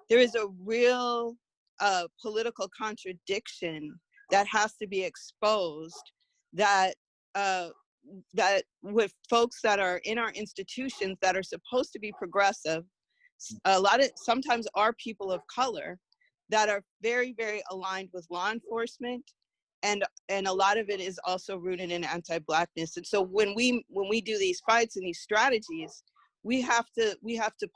There is a real political contradiction that has to be exposed, that with folks that are in our institutions that are supposed to be progressive, sometimes are people of color that are very, very aligned with law enforcement, and a lot of it is also rooted in anti-Blackness. And so when we do these fights and these strategies, we have to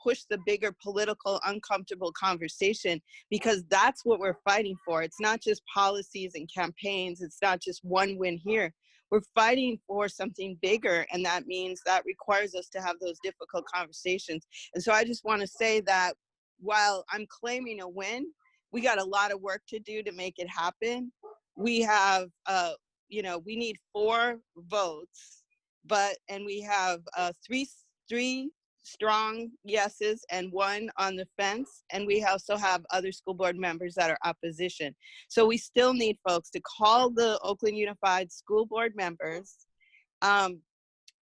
push the bigger political uncomfortable conversation, because that's what we're fighting for. It's not just policies and campaigns. It's not just one win here. We're fighting for something bigger, and that means that requires us to have those difficult conversations. And so I just want to say that while I'm claiming a win, we got a lot of work to do to make it happen. We have, we need 4 votes, and we have three strong yeses and 1 on the fence, and we also have other school board members that are opposition. So we still need folks to call the Oakland Unified School Board members.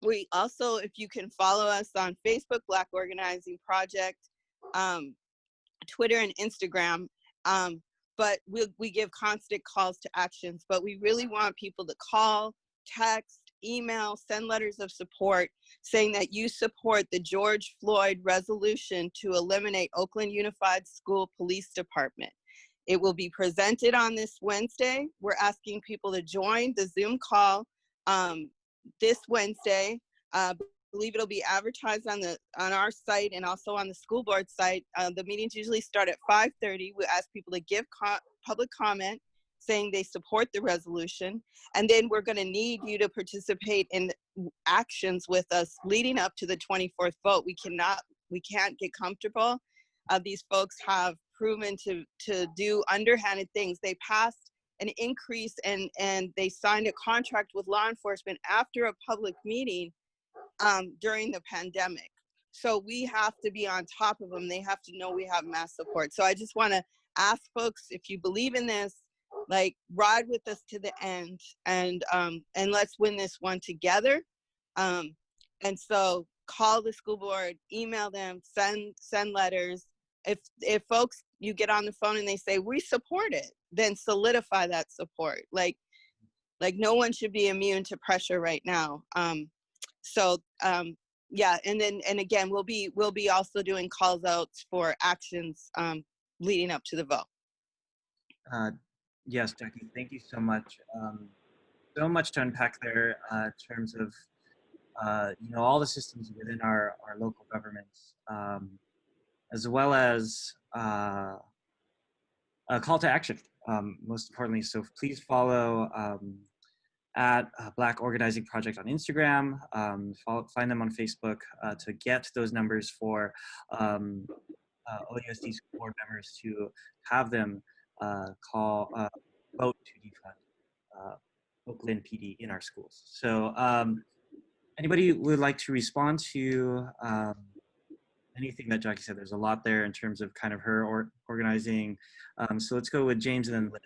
We also, if you can follow us on Facebook, Black Organizing Project, Twitter and Instagram, but we give constant calls to actions. But we really want people to call, text, email, send letters of support saying that you support the George Floyd resolution to eliminate Oakland Unified School Police Department. It will be presented on this Wednesday. We're asking people to join the Zoom call this Wednesday. I believe it'll be advertised on our site and also on the school board site. The meetings usually start at 5:30. We ask people to give public comment saying they support the resolution, and then we're going to need you to participate in actions with us leading up to the 24th vote. We can't get comfortable. These folks have proven to do underhanded things. They passed an increase and they signed a contract with law enforcement after a public meeting during the pandemic. So we have to be on top of them. They have to know we have mass support. So I just want to ask folks, if you believe in this, like, ride with us to the end, and let's win this one together. And so call the school board, email them, send letters. If folks, you get on the phone and they say we support it, then solidify that support. Like no one should be immune to pressure right now. Yeah, and again, we'll be also doing calls out for actions leading up to the vote. Yes, Jackie, thank you so much. So much to unpack there in terms of all the systems within our local governments, as well as a call to action most importantly, so please follow at Black Organizing Project on Instagram. Find them on Facebook to get those numbers for OUSD school board members to have them vote to defund Oakland PD in our schools. So anybody would like to respond to anything that Jackie said? There's a lot there in terms of kind of her organizing. So let's go with James and then Liz.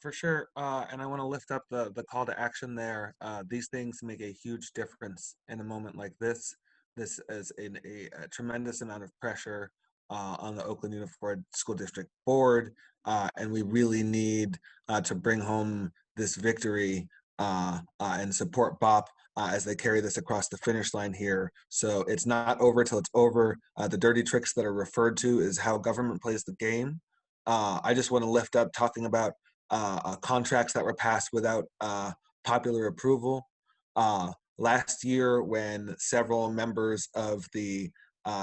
For sure, and I want to lift up the call to action there. These things make a huge difference in a moment like this. This is a tremendous amount of pressure on the Oakland Unified School District Board, and we really need to bring home this victory and support BOP as they carry this across the finish line here. So it's not over till it's over. The dirty tricks that are referred to is how government plays the game. I just want to lift up talking about contracts that were passed without popular approval. Last year, when several members of the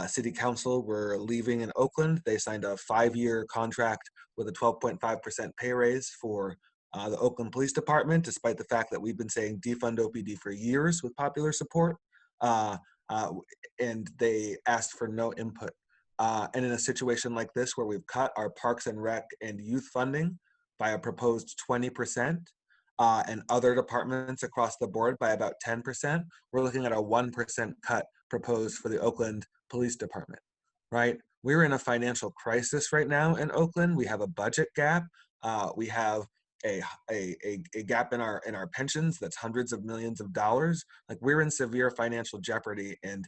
city council were leaving in Oakland, they signed a 5-year contract with a 12.5% pay raise for the Oakland Police Department, despite the fact that we've been saying defund OPD for years with popular support, and they asked for no input. And in a situation like this, where we've cut our Parks and Rec and youth funding by a proposed 20%, and other departments across the board by about 10%, we're looking at a 1% cut proposed for the Oakland Police Department, right? We're in a financial crisis right now in Oakland. We have a budget gap. We have a gap in our pensions that's hundreds of millions of dollars. Like, we're in severe financial jeopardy, and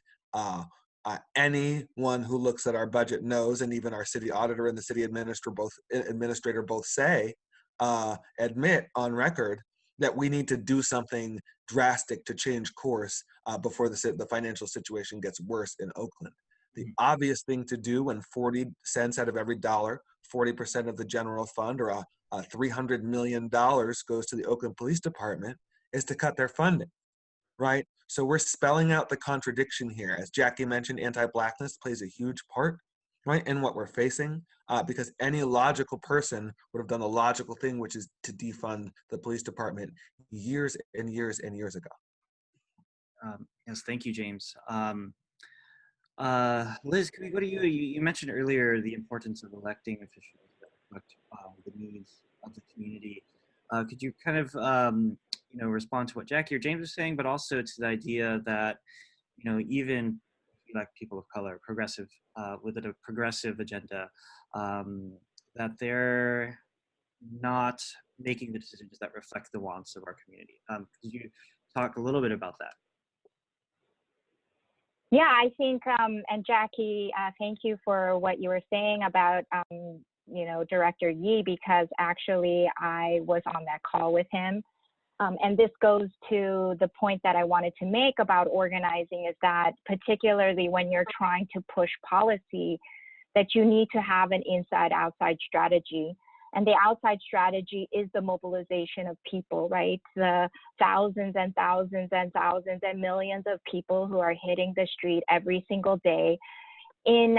anyone who looks at our budget knows, and even our city auditor and the city administrator both say, admit on record that we need to do something drastic to change course before the financial situation gets worse in Oakland. The obvious thing to do when 40 cents out of every dollar, 40% of the general fund, or $300 million goes to the Oakland Police Department, is to cut their funding, right? So we're spelling out the contradiction here. As Jackie mentioned, anti-Blackness plays a huge part, right, in what we're facing, because any logical person would have done the logical thing, which is to defund the police department years and years and years ago. Yes, thank you, James. Liz, can we go to you? You mentioned earlier the importance of electing officials that reflect the needs of the community. Could you kind of respond to what Jackie or James was saying, but also to the idea that, even like people of color, progressive, with a progressive agenda, that they're not making the decisions that reflect the wants of our community. Could you talk a little bit about that? Yeah, I think, and Jackie, thank you for what you were saying about, Director Yee, because actually I was on that call with him. And this goes to the point that I wanted to make about organizing, is that particularly when you're trying to push policy, that you need to have an inside-outside strategy. And the outside strategy is the mobilization of people, right? The thousands and thousands and thousands and millions of people who are hitting the street every single day in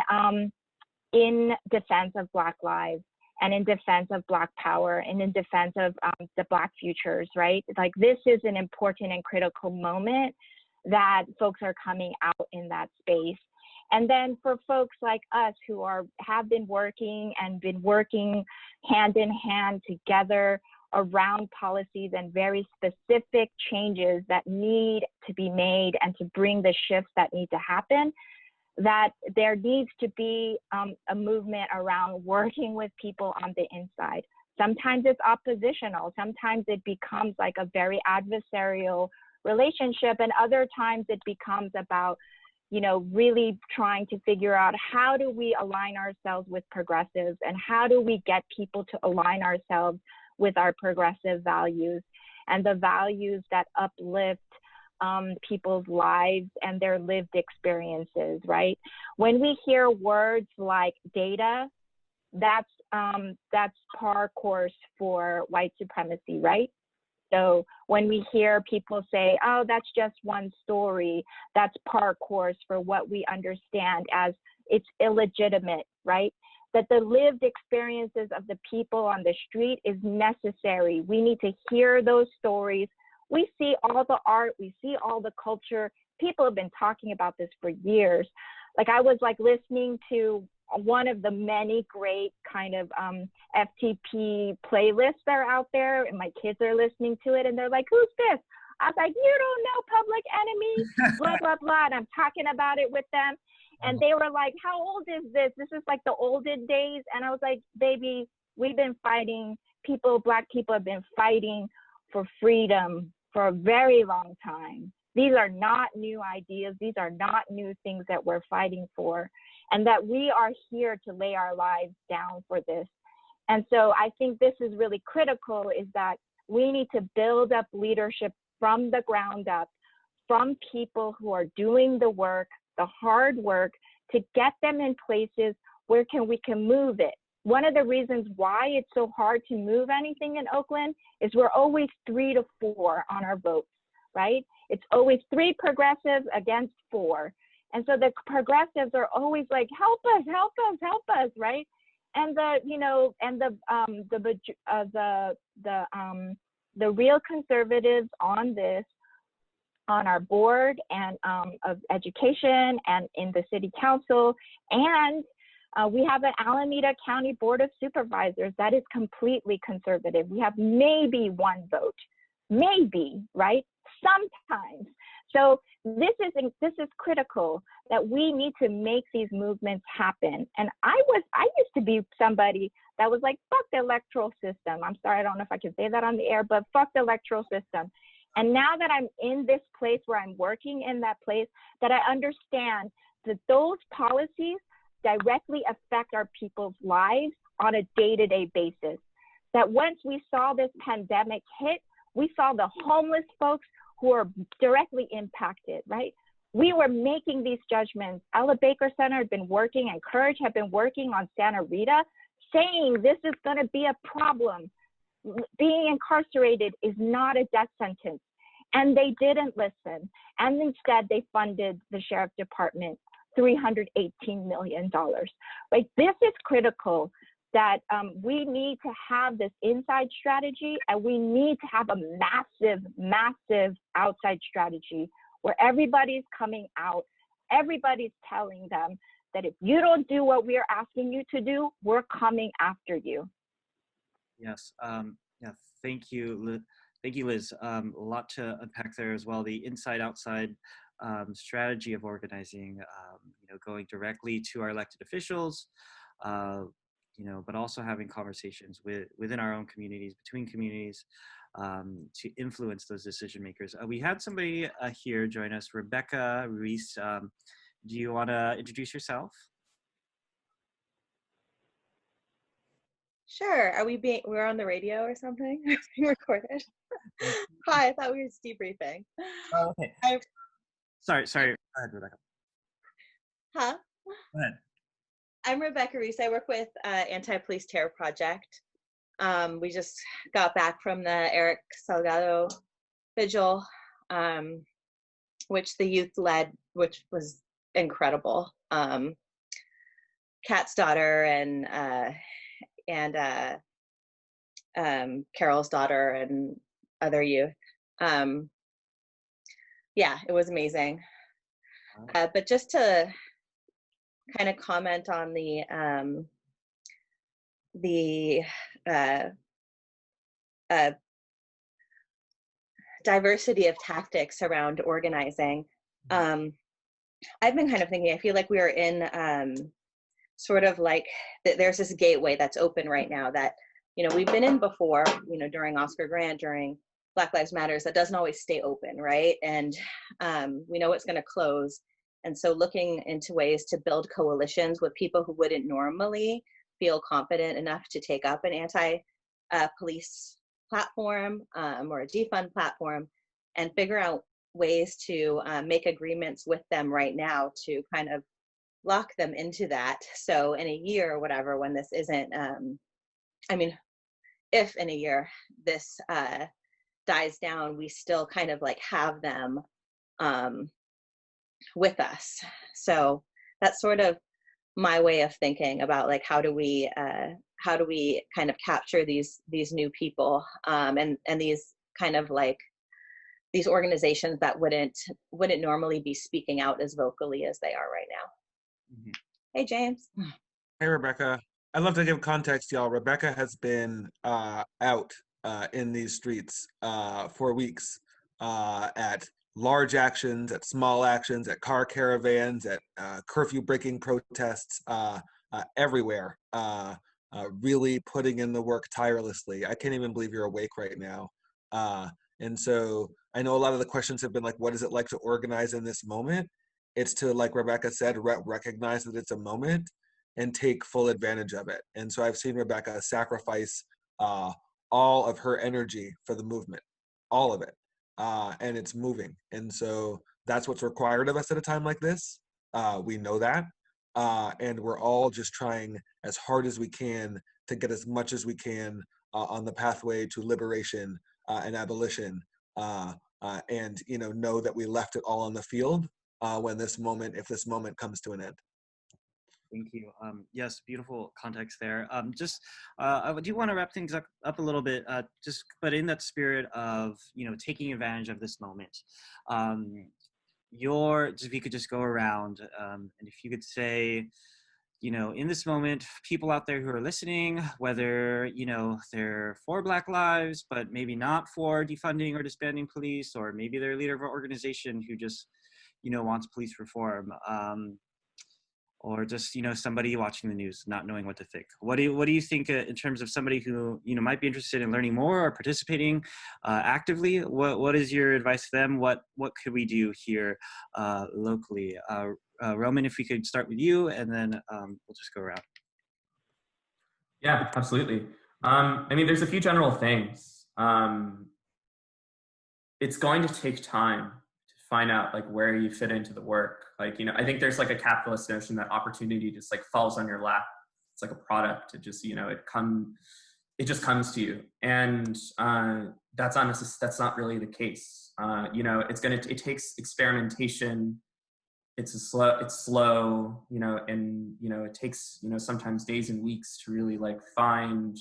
defense of Black lives, and in defense of Black power, and in defense of the Black futures, right? Like, this is an important and critical moment that folks are coming out in that space. And then for folks like us who have been working hand in hand together around policies and very specific changes that need to be made and to bring the shifts that need to happen, that there needs to be a movement around working with people on the inside. Sometimes it's oppositional. Sometimes it becomes like a very adversarial relationship, and other times it becomes about really trying to figure out, how do we align ourselves with progressives, and how do we get people to align ourselves with our progressive values and the values that uplift people's lives and their lived experiences, right? When we hear words like data, that's par course for white supremacy, right? So when we hear people say, oh, that's just one story, that's par course for what we understand as it's illegitimate, right? that the lived experiences of the people on the street is necessary. We need to hear those stories. We see all the art, we see all the culture. People have been talking about this for years. Like I was like listening to one of the many great kind of FTP playlists that are out there, and my kids are listening to it and they're like, who's this? I was like, you don't know Public Enemy, blah, blah, blah. And I'm talking about it with them. And they were like, how old is this? This is like the olden days. And I was like, baby, we've been fighting. Black people have been fighting for freedom for a very long time. These are not new ideas. These are not new things that we're fighting for. And that we are here to lay our lives down for this. And so I think this is really critical, is that we need to build up leadership from the ground up, from people who are doing the work, the hard work, to get them in places where we can move it. One of the reasons why it's so hard to move anything in Oakland is we're always 3 to 4 on our votes, right? It's always 3 progressives against 4. And so the progressives are always like, help us, help us, help us, right? And the real conservatives on this, on our board and of education and in the city council, and we have an Alameda County Board of Supervisors that is completely conservative. We have maybe 1 vote, maybe, right? Sometimes. So this is critical, that we need to make these movements happen. And I used to be somebody that was like, fuck the electoral system. I'm sorry, I don't know if I can say that on the air, but fuck the electoral system. And now that I'm in this place where I'm working in that place, that I understand that those policies directly affect our people's lives on a day-to-day basis. That once we saw this pandemic hit, we saw the homeless folks who are directly impacted, right? We were making these judgments. Ella Baker Center had been working, and CURYJ had been working on Santa Rita, saying this is gonna be a problem. Being incarcerated is not a death sentence. And they didn't listen. And instead they funded the sheriff's department $318 million. Like, this is critical, that we need to have this inside strategy, and we need to have a massive, massive outside strategy where everybody's coming out, everybody's telling them that if you don't do what we're asking you to do, we're coming after you. Yes. Yeah. Thank you. Thank you, Liz. A lot to unpack there as well. The inside-outside strategy of organizing, going directly to our elected officials, but also having conversations within our own communities, between communities, to influence those decision makers. We had somebody here join us, Rebecca Ruiz. Do you want to introduce yourself? Sure. We're on the radio or something? Being recorded. Hi, I thought we were just debriefing. Oh, okay. Sorry. Go ahead, Rebecca. Huh? Go ahead. I'm Rebecca Reese. I work with Anti-Police Terror Project. We just got back from the Eric Salgado vigil, which the youth led, which was incredible. Kat's daughter and Carol's daughter and other youth. Yeah, it was amazing. But just to kind of comment on the diversity of tactics around organizing. I've been kind of thinking, I feel like we are in sort of like, there's this gateway that's open right now that, we've been in before, during Oscar Grant, during Black Lives Matters, that doesn't always stay open, right? And we know it's going to close. And so looking into ways to build coalitions with people who wouldn't normally feel confident enough to take up an anti-police platform or a defund platform, and figure out ways to make agreements with them right now to kind of lock them into that. So in a year or whatever, when this isn't, if in a year this dies down, we still kind of like have them with us. So that's sort of my way of thinking about like how do we kind of capture these new people, and these kind of like these organizations that wouldn't normally be speaking out as vocally as they are right now. Mhm. Hey, James. Hey, Rebecca. I'd love to give context, y'all. Rebecca has been out in these streets for weeks at large actions, at small actions, at car caravans, at curfew breaking protests, everywhere, really putting in the work tirelessly. I can't even believe you're awake right now. And so I know a lot of the questions have been like, what is it like to organize in this moment? It's to, like Rebecca said, recognize that it's a moment and take full advantage of it. And so I've seen Rebecca sacrifice all of her energy for the movement, all of it. And it's moving. And so that's what's required of us at a time like this. We know that. And we're all just trying as hard as we can to get as much as we can on the pathway to liberation and abolition. And know that we left it all on the field when this moment, if this moment comes to an end. Thank you. Yes, beautiful context there. I do want to wrap things up a little bit, but in that spirit of, taking advantage of this moment. If you could just go around, and if you could say, in this moment, people out there who are listening, whether, they're for Black Lives, but maybe not for defunding or disbanding police, or maybe they're a leader of an organization who just, wants police reform, or just, somebody watching the news, not knowing what to think. What do you think in terms of somebody who, might be interested in learning more or participating actively? What is your advice to them? What could we do here locally? Roman, if we could start with you, and then we'll just go around. Yeah, absolutely. There's a few general things. It's going to take time to find out like where you fit into the work. Like, I think there's like a capitalist notion that opportunity just like falls on your lap. It's like a product. It just, it just comes to you. And that's not really the case. It takes experimentation. It's slow, and, it takes, sometimes days and weeks to really like find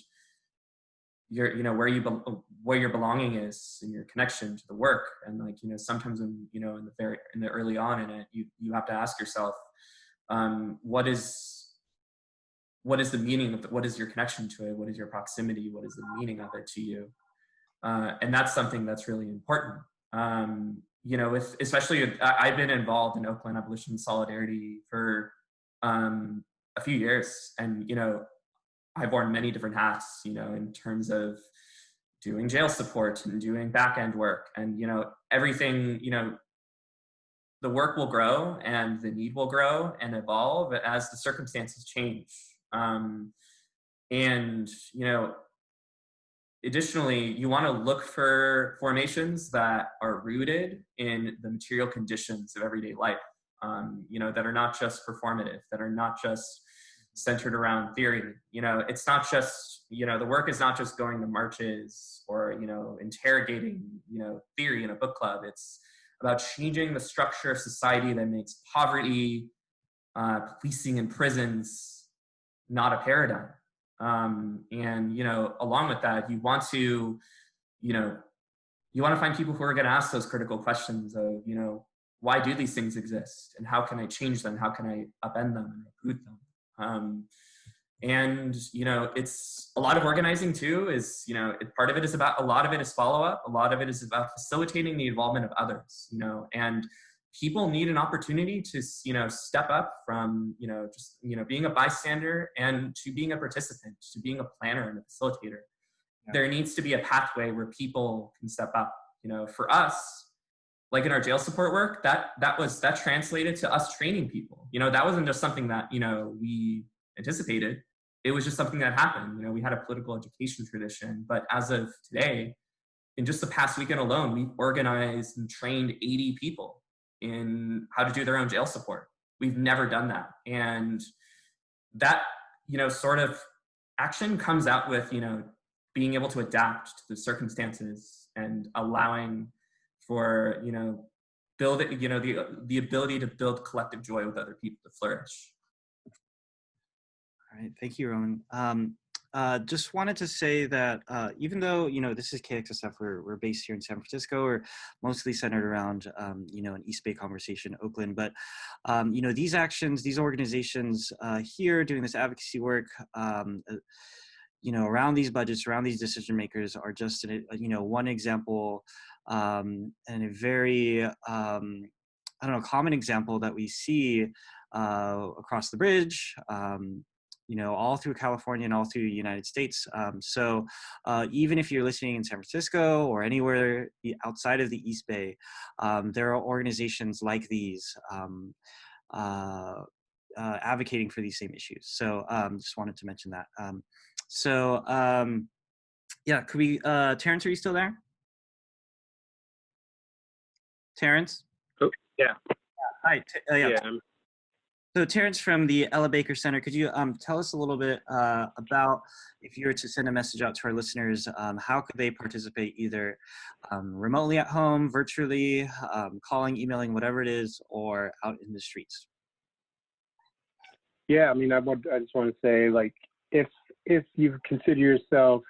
your, where your belonging is and your connection to the work. And like, sometimes in the early on in it, you have to ask yourself, what is the meaning of what is your connection to it? What is your proximity? What is the meaning of it to you? And that's something that's really important. Especially I've been involved in Oakland Abolition Solidarity for a few years, and I've worn many different hats, in terms of doing jail support and doing back end work, and everything. The work will grow and the need will grow and evolve as the circumstances change. Additionally, you want to look for formations that are rooted in the material conditions of everyday life, that are not just performative, that are not just centered around theory. It's not just, the work is not just going to marches or, interrogating, theory in a book club. It's about changing the structure of society that makes poverty, policing and prisons not a paradigm. Along with that, you want to find people who are going to ask those critical questions of, why do these things exist, and how can I change them? How can I upend them and uproot them? It's a lot of organizing too. Is part of it is about, a lot of it is follow up. A lot of it is about facilitating the involvement of others. And people need an opportunity to, step up from, just, being a bystander and to being a participant, to being a planner and a facilitator. Yeah. There needs to be a pathway where people can step up. For us, like in our jail support work, that translated to us training people. That wasn't just something that, we anticipated. It was just something that happened. We had a political education tradition, but as of today, in just the past weekend alone, we've organized and trained 80 people in how to do their own jail support. We've never done that. And that, sort of action comes out with, being able to adapt to the circumstances and allowing for, build it, the ability to build collective joy with other people to flourish. All right, thank you, Rowan. Just wanted to say that even though, this is KXSF, we're based here in San Francisco, we're mostly centered around, an East Bay conversation, Oakland, but, these actions, these organizations here doing this advocacy work, around these budgets, around these decision makers are just, one example and a very, common example that we see across the bridge, all through California and all through the United States. So even if you're listening in San Francisco or anywhere outside of the East Bay, there are organizations like these advocating for these same issues. So just wanted to mention that. Yeah, could we, Terrence, are you still there? Terrence? Oh, yeah. Hi. Yeah. So Terrence from the Ella Baker Center, could you tell us a little bit about, if you were to send a message out to our listeners, how could they participate either remotely at home, virtually, calling, emailing, whatever it is, or out in the streets? Yeah, I mean, I just want to say, like, if you consider yourself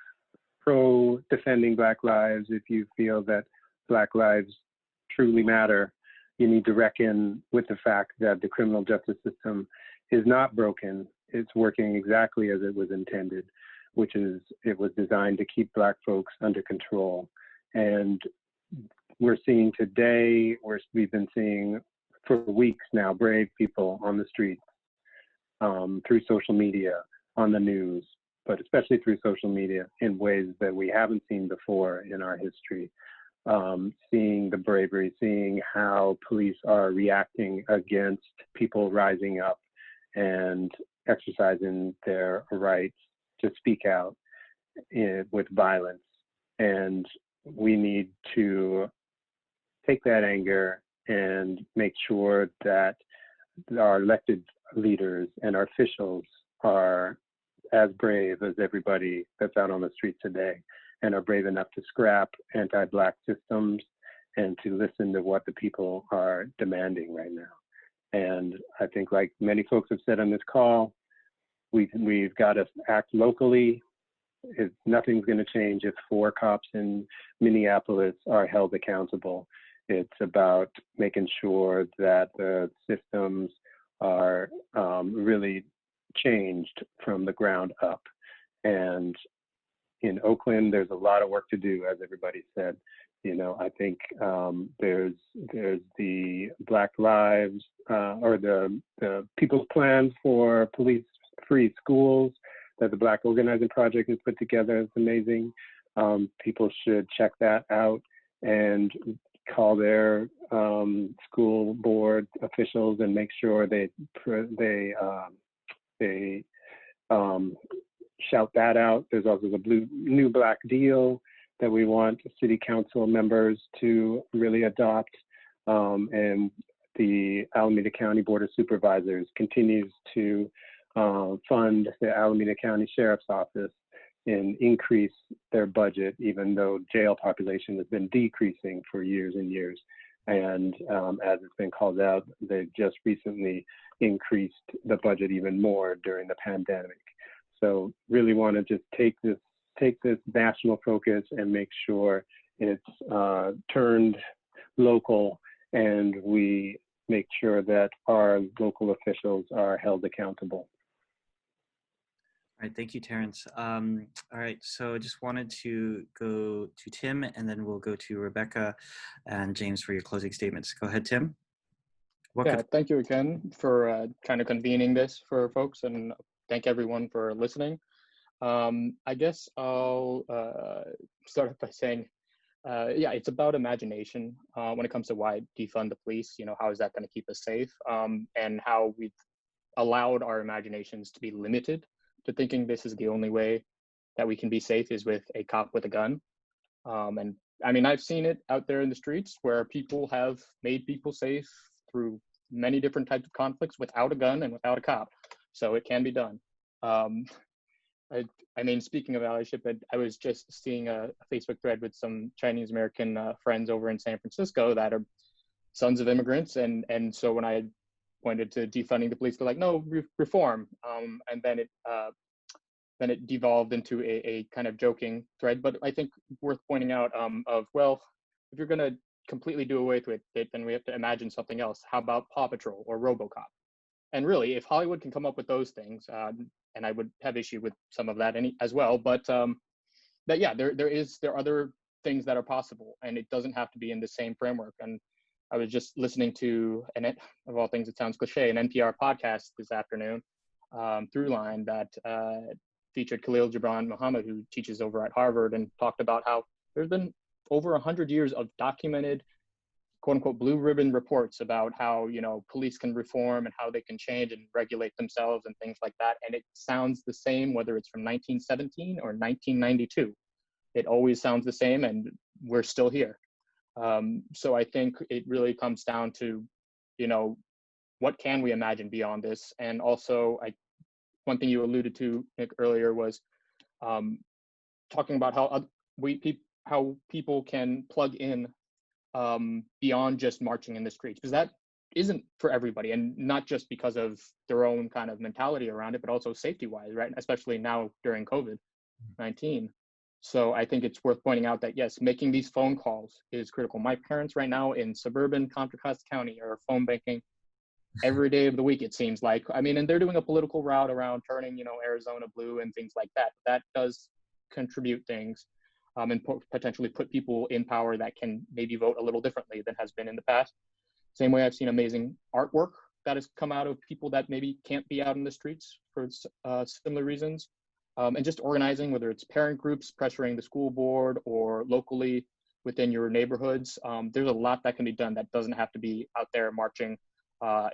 pro defending Black lives, if you feel that Black lives truly matter, you need to reckon with the fact that the criminal justice system is not broken. It's working exactly as it was intended, which is it was designed to keep Black folks under control. And we're seeing today, we've been seeing for weeks now, brave people on the streets, through social media, on the news, but especially through social media in ways that we haven't seen before in our history. Seeing the bravery, seeing how police are reacting against people rising up and exercising their rights to speak out with violence. And we need to take that anger and make sure that our elected leaders and our officials are as brave as everybody that's out on the street today, and are brave enough to scrap anti-Black systems and to listen to what the people are demanding right now. And I think, like many folks have said on this call, we've got to act locally. Nothing's going to change if 4 cops in Minneapolis are held accountable. It's about making sure that the systems are really changed from the ground up. And in Oakland, there's a lot of work to do, as everybody said. I think there's the Black Lives or the People's Plan for Police-Free Schools that the Black Organizing Project has put together. It's amazing. People should check that out and call their school board officials and make sure they shout that out. There's also the new Black Deal that we want city council members to really adopt. And the Alameda County Board of Supervisors continues to fund the Alameda County Sheriff's Office and increase their budget, even though jail population has been decreasing for years and years. And as it's been called out, they just recently increased the budget even more during the pandemic. So really want to just take this national focus and make sure it's turned local, and we make sure that our local officials are held accountable. All right, thank you, Terrence. All right, so I just wanted to go to Tim, and then we'll go to Rebecca and James for your closing statements. Go ahead, Tim. Thank you again for kind of convening this for folks, and thank everyone for listening. I guess I'll start by saying, it's about imagination when it comes to why defund the police. How is that going to keep us safe? And how we've allowed our imaginations to be limited to thinking this is the only way that we can be safe is with a cop with a gun. And I mean, I've seen it out there in the streets where people have made people safe through many different types of conflicts without a gun and without a cop. So it can be done. I mean, speaking of allyship, I was just seeing a Facebook thread with some Chinese American friends over in San Francisco that are sons of immigrants. And so when I pointed to defunding the police. They're like, no, reform. And then it devolved into a kind of joking thread. But I think worth pointing out of, well, if you're going to completely do away with it, then we have to imagine something else. How about Paw Patrol or RoboCop? And really, if Hollywood can come up with those things, and I would have issue with some of that as well, but that, yeah, there are other things that are possible, and it doesn't have to be in the same framework. And I was just listening to, and of all things, it sounds cliche, an NPR podcast this afternoon, Throughline, that featured Khalil Gibran Muhammad, who teaches over at Harvard, and talked about how there's been over 100 years of documented, quote unquote, blue ribbon reports about how, you know, police can reform and how they can change and regulate themselves and things like that. And it sounds the same, whether it's from 1917 or 1992. It always sounds the same, and we're still here. So I think it really comes down to, you know, what can we imagine beyond this? And also, one thing you alluded to, Nick, earlier was talking about how people can plug in beyond just marching in the streets, because that isn't for everybody, and not just because of their own kind of mentality around it, but also safety-wise, right? Especially now during COVID-19. So I think it's worth pointing out that, yes, making these phone calls is critical. My parents right now in suburban Contra Costa County are phone banking every day of the week, it seems like. I mean, and they're doing a political route around turning, you know, Arizona blue and things like that. That does contribute things and potentially put people in power that can maybe vote a little differently than has been in the past. Same way I've seen amazing artwork that has come out of people that maybe can't be out in the streets for similar reasons. And just organizing, whether it's parent groups pressuring the school board or locally within your neighborhoods. There's a lot that can be done that doesn't have to be out there marching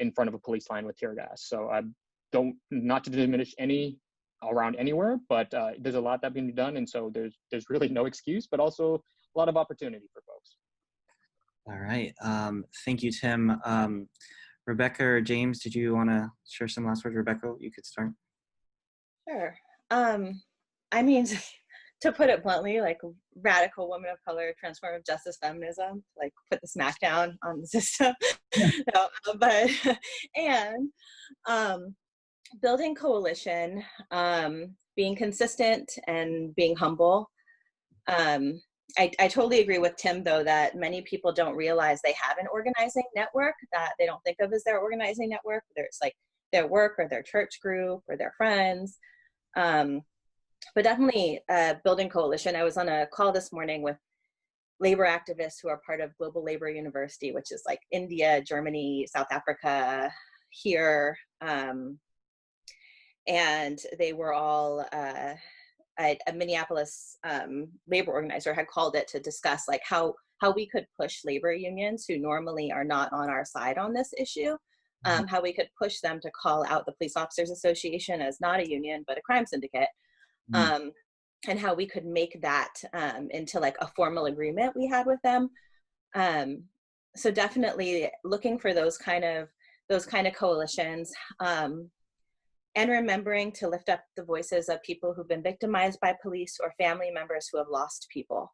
in front of a police line with tear gas. So I don't, not to diminish any around anywhere, but there's a lot that can be done. And so there's really no excuse, but also a lot of opportunity for folks. All right. Thank you, Tim. Rebecca or James, did you want to share some last words? Rebecca, you could start. Sure. I mean, to put it bluntly, like radical woman of color, transformative justice feminism, like put the smack down on the system. No, but, and building coalition, being consistent and being humble. I totally agree with Tim, though, that many people don't realize they have an organizing network that they don't think of as their organizing network, whether it's like their work or their church group or their friends. But definitely building coalition. I was on a call this morning with labor activists who are part of Global Labor University, which is like India, Germany, South Africa, here. And they were all, a Minneapolis labor organizer had called it to discuss like how we could push labor unions who normally are not on our side on this issue, how we could push them to call out the Police Officers Association as not a union, but a crime syndicate. And how we could make that into like a formal agreement we had with them. So definitely looking for those kind of coalitions, and remembering to lift up the voices of people who've been victimized by police or family members who have lost people.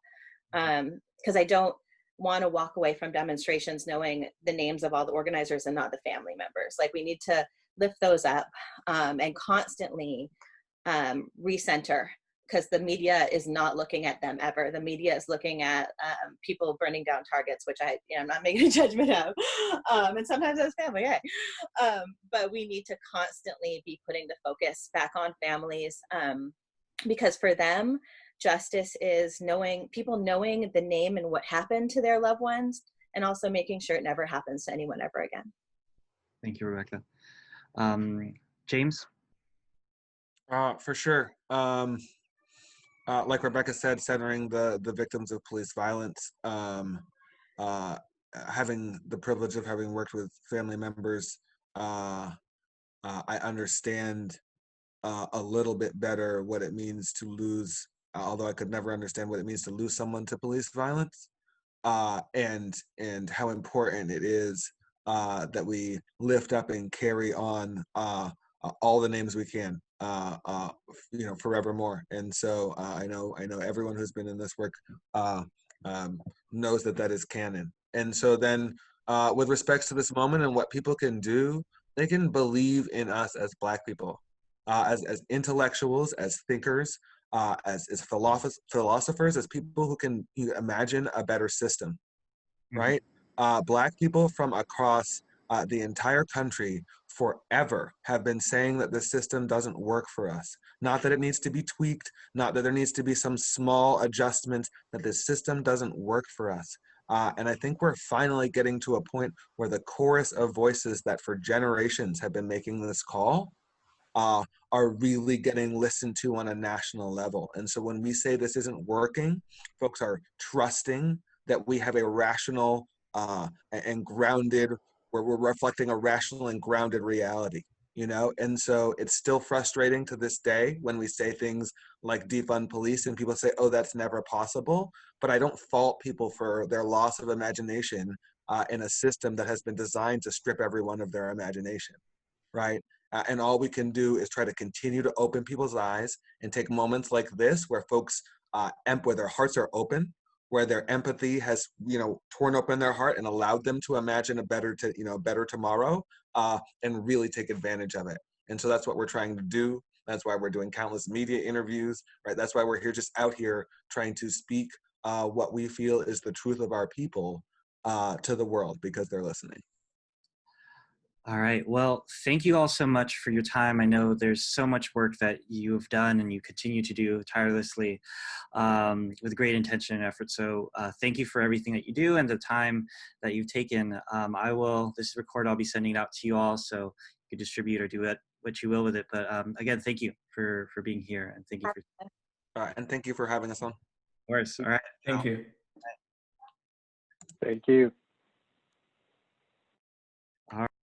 Because I don't want to walk away from demonstrations knowing the names of all the organizers and not the family members. Like we need to lift those up and constantly recenter, because the media is not looking at them ever. The media is looking at people burning down targets, which I'm not making a judgment of. And sometimes that's family, hey. But we need to constantly be putting the focus back on families, because for them, justice is people knowing the name and what happened to their loved ones, and also making sure it never happens to anyone ever again. Thank you, Rebecca. James? For sure. Like Rebecca said, centering the victims of police violence, having the privilege of having worked with family members, I understand a little bit better what it means to lose, although I could never understand what it means to lose someone to police violence, and how important it is that we lift up and carry on all the names we can, forevermore. And so I know everyone who's been in this work knows that is canon. And so then with respects to this moment and what people can do, they can believe in us as Black people, as intellectuals, as thinkers, as philosophers, as people who can imagine a better system, right? Black people from across the entire country forever have been saying that the system doesn't work for us. Not that it needs to be tweaked, not that there needs to be some small adjustment, that the system doesn't work for us. And I think we're finally getting to a point where the chorus of voices that for generations have been making this call are really getting listened to on a national level. And so when we say this isn't working, folks are trusting that we have a rational and grounded, where we're reflecting a rational and grounded reality, you know? And so it's still frustrating to this day when we say things like defund police and people say, oh, that's never possible. But I don't fault people for their loss of imagination in a system that has been designed to strip everyone of their imagination, right? And all we can do is try to continue to open people's eyes and take moments like this where folks, where their hearts are open, where their empathy has, torn open their heart and allowed them to imagine a better tomorrow, and really take advantage of it. And so that's what we're trying to do. That's why we're doing countless media interviews, right? That's why we're here, just out here trying to speak what we feel is the truth of our people to the world, because they're listening. All right. Well, thank you all so much for your time. I know there's so much work that you have done and you continue to do tirelessly with great intention and effort. So thank you for everything that you do and the time that you've taken. This record I'll be sending it out to you all, so you can distribute or do what you will with it. But again, thank you for being here, and thank you for. All right, and thank you for having us on. Of course. All right. Thank you. Thank you.